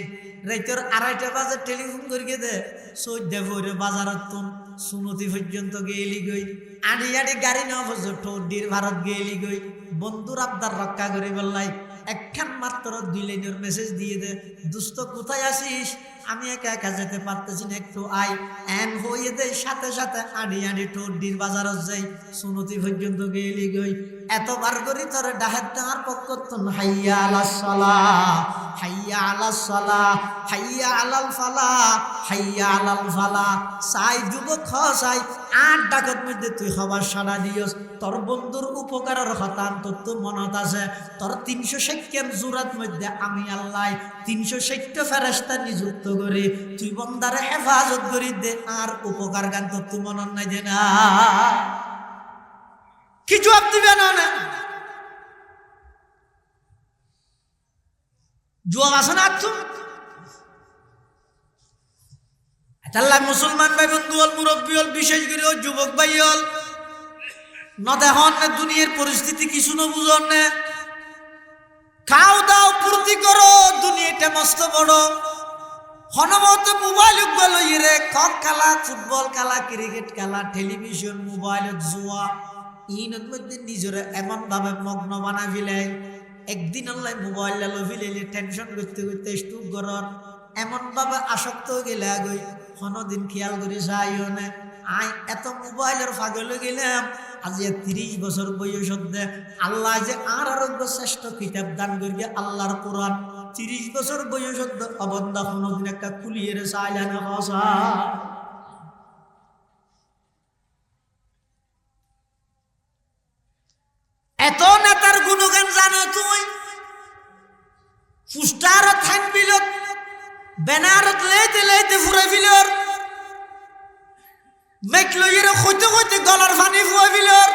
রাইতের 2:30 বাজে টেলিফোন করিয়ে দে সৌদ্যা ভরে বাজারত তুন সুনতি পর্যন্ত গেলি গই আড়ি আড়ি গাড়ি নেওয়া পর্যন্ত ঠোঁটির ভারত গেলি গই বন্ধুর আবদার রক্ষা করে বললাই একখান মাত্র 2 লাইনের মেসেজ দিয়ে দে দুস্থ কোথায় আসিস আমি একা একা যেতে পারতেছি না একটু আয় এন হয়ে দে সাথে সাথে আড়ি আড়ি ঠোঁটির বাজারত যাই সুনতি পর্যন্ত গেলি গই এতবার করি তোর ডাহের দেওয়ার পক্ষ তো হাইয়া আলাস সালাহ, হাইয়া আলাস সালাহ, হাইয়া আলাল ফালাহ, হাইয়া আলাল ফালাহ। চাই যুবক চাই 8 ডাকত মধ্যে তুই হবার সাড়া দিয়স। তোর বন্ধুর উপকারের হতান তোর তো মনত আছে। তোর 360 জুরাত মধ্যে আমি আল্লাহ 360 ফেরেশতা নিযুক্ত করি, তুই বন্দারে হেফাজত করি দে আর উপকার গান তোর তো মনত নাই দে না। কি জবাব দিবে না? জবাব আছে না? আল্লাহ মুসলমান ভাই বন্ধু হল, মুরব্বী হল, বিশেষ করে যুবক ভাই হল, ন দেখন না দুনিয়ার পরিস্থিতি কিছু না বুঝন না। খাও দাও ফুর্তি করো, দুনিয়াটা মস্ত বড়। হনমত মোবাইল লইরে কক খেলা, ফুটবল খেলা, ক্রিকেট খেলা, টেলিভিশন, মোবাইল, জুয়া, ইনের মধ্যে নিজের এমন ভাবে মগ্ন বানা ফেলাই। একদিন আল্লাহ মোবাইল লালো ফেলাইলে টেনশন করতে করতে স্টুক গরর এমন ভাবে আসক্ত গেলে আগই কোনদিন খেয়াল করে যাইও না। আই এত মোবাইলের পাগল গেলাম আজ 30 বছর বয়স হতে আল্লাহ যে আর আরোগ্য শ্রেষ্ঠ কিতাব দান করিয়া আল্লাহর কোরআন 30 বছর বয়স হতে অবন্ধা কোনদিন একটা খুলিয়ে চাইলে না। হসা এত নেতার গুণগান জানো তুই? পুস্টারত থান বিলত ব্যানারত লেতে লেতে ফুরে ফিলর মেক লইরে কইতে কইতে গলার পানি ফুয়ে ফিলর।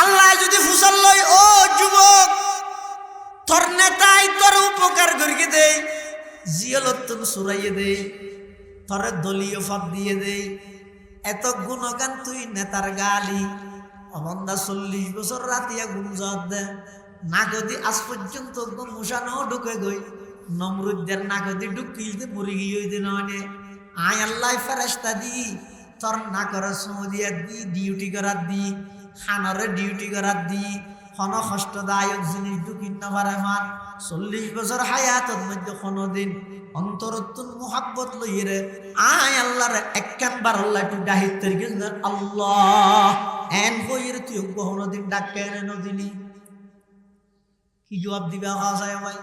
আল্লাহ যদি ফুসল লই ও যুবক তোর নেতাই তোর উপকার করিয়ে দেই, জিয়লত সুরাইয়ে দেই, তোর দলীয় পদ দিয়ে দেই। এত গুণগান তুই নেতার গালি অবন্ধা 40 বছর রাতিয়া গুঞ্জত দে নাগদি আজ পর্যন্ত মুসানো ঢুকে গই নমরুদ্দের নাগদি ঢুকিলতে মরি গিয়ে নয়। আয় আল্লাহ ফেরেশতা দি তোর না করে সৌদিয়া দি ডিউটি করার দি খানরে ডিউটি করার দি হন কষ্টদায়ক জিনিস ঢুকিন না পারে মান 40 বছর হায়াতর মধ্যে কোনদিন অন্তরতুন মোহাব্বত লইরে আয় আল্লাহর একখানবার আল্লাহ একটু ডাহিত তরিকে আল্লাহ এন বইয়ের তুই কোনদিন ডাক কেন নদিলি? কি জবাব দিবে? হাসায় ভাই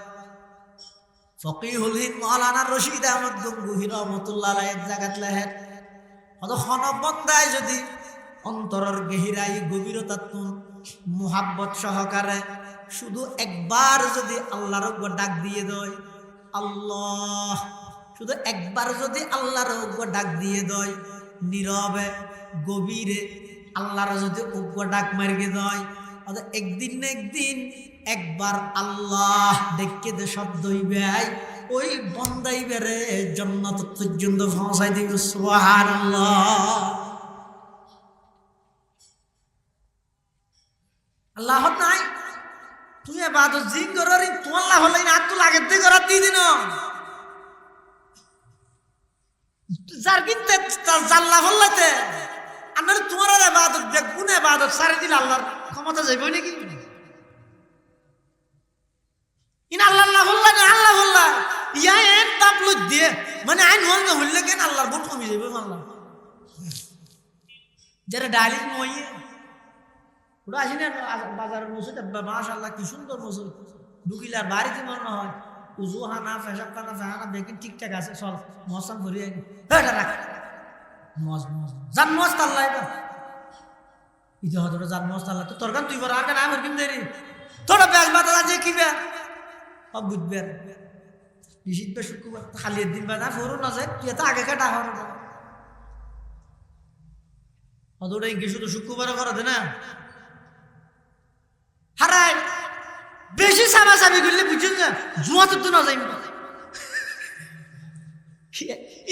ফকিহুল হিন্দ মাওলানা রশিদ আহমদ গঙ্গুহি রহমতুল্লাহ আলাইহি এক জায়গাত লেখেন অত বন্দায় যদি অন্তরের গহিরাই গভীরতাতুন মুহাব্বত সহকারে শুধু একবার যদি আল্লাহর ডাক দিয়ে দেয়, আল্লাহ শুধু একবার যদি আল্লাহর ডাক দিয়ে দেয় নীরবে গভীরে আল্লাহর যদি উগ্র ডাক মারিয়ে দেয় একদিন না একদিন একবার আল্লাহ দেখে দে শব্দ হইবে ওই বন্দাই বেড়ে জান্নাত পর্যন্ত পৌঁছাই দিবে। সুবহানাল্লাহ। আল্লাহ নাই তুই ইবাদত জিন করি তোমার আল্লাহ হলাই না তুই লাগের দিয়ে করার দিয়ে দিন যার কিনতে জাল্লা হল্লাতে আপনার তোমার ইবাদত দেখ কোন ইবাদত সারে দিলে আল্লাহর ক্ষমতা যাইব নাকি? ইনা আল্লাহ আল্লাহ হল্লা না আল্লাহ হল্লা ইয়া এক তাপ লই দিয়ে মানে আইন হল না হইলে কেন আল্লাহর বোন কমে যাবে আল্লাহ যারা ডালিম মইয়ে ওরা আসি না বাজারের মসজিদ মাশাআল্লাহ কি সুন্দর মসজিদ ঢুকিলার বাড়িতে মনে হয় উজু হানা ফেসাব খানা ফেহানা বেকিন ঠিকঠাক আছে চল মশাম ভরি আনি রাখ মজ মজ জান মজ আল্লাহ এবার ইতে হতো জান মজ আল্লাহ তো তোর গান তুই বড় আর কেন আমার কিন দেরি তোরা ব্যাগ বাতা আছে কি বে সব বুঝবে নিষিদ্ধ শুক্রবার খালির দিন বাদা ফোরও না যায় তুই তো আগে কাটা হওয়ার অতটা ইংকে শুধু শুক্রবারে করা দে না হারাই বেশি সাবাসাবি করলে বুঝছেন না জুয়া তো না যাই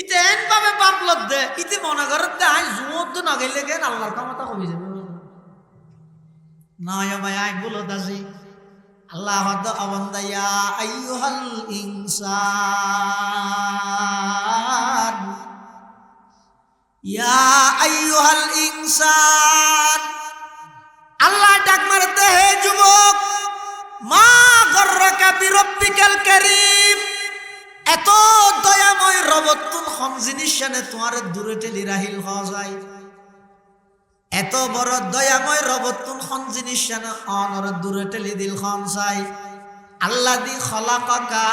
ইতে এন ভাবে বাপ লদ দে ইতে মনে করত দে আই জুয়া তো না গেলে কেন আল্লাহর ক্ষমতা কমে যাবে না ভাই আই বলত আছি আল্লাহ হদ অবন্দাইয়া আইয়ুহাল ইনসান ইয়া আইয়ুহাল ইনসান আল্লাহ ডাক মারতে হে যুবক মা গর্রাকা বিরব্বিকাল কারীম এত দয়াময় রব তুন হম জিনিস শানে তোমার দূরে টেলি রাহিল হওয়া যায় এত বড় দয়াময় রবতুন খন জিনিস যেন অনর দূরে টেলি দিল খন চাই আল্লাহ দি খলাকাকা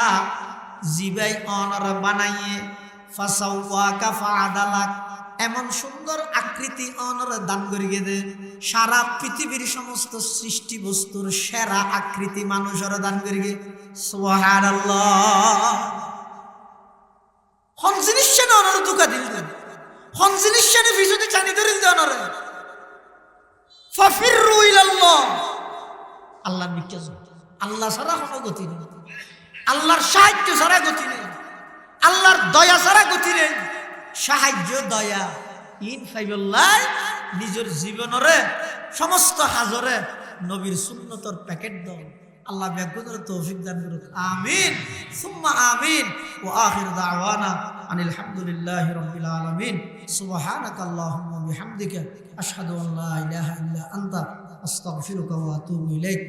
জিবাই অনর বানাইয়ে ফাসাওয়াকা ফাআদালাক এমন সুন্দর আকৃতি অনর দান করিয়ে দে সারা পৃথিবীর সমস্ত সৃষ্টি বস্তুর সেরা আকৃতি মানুষের দান করিয়ে সুবহানাল্লাহ হন জিনিস যেন অনর দুকা দিল হন জিনিস যেন ভিজুতে চানি ধরিল দে অনরে ফাফিরু ইলাল্লাহ আল্লাহর নিকে আল্লাহ ছাড়া কোনো গতি নেই আল্লাহর সাহায্য ছাড়া গতি নেই আল্লাহর দয়া ছাড়া গতি নেই সাহায্য দয়া ইনফাইবুল্লাহ নিজের জীবনরে সমস্ত হাজরে নবীর সুন্নতর প্যাকেট দাও আল্লাহ ব্যাকুদের তৌফিক দান করুক আমিন সুম্মা আমিন ওয়া আখির দাওয়ানা আনিল হামদুলিল্লাহি রাব্বিল আলামিন সুবহানাকাল্লাহুম্মা বিহামদিকা আশহাদু আল্লা ইলাহা ইল্লা আনতা আস্তাগফিরুকা ওয়া আতুবু ইলাইক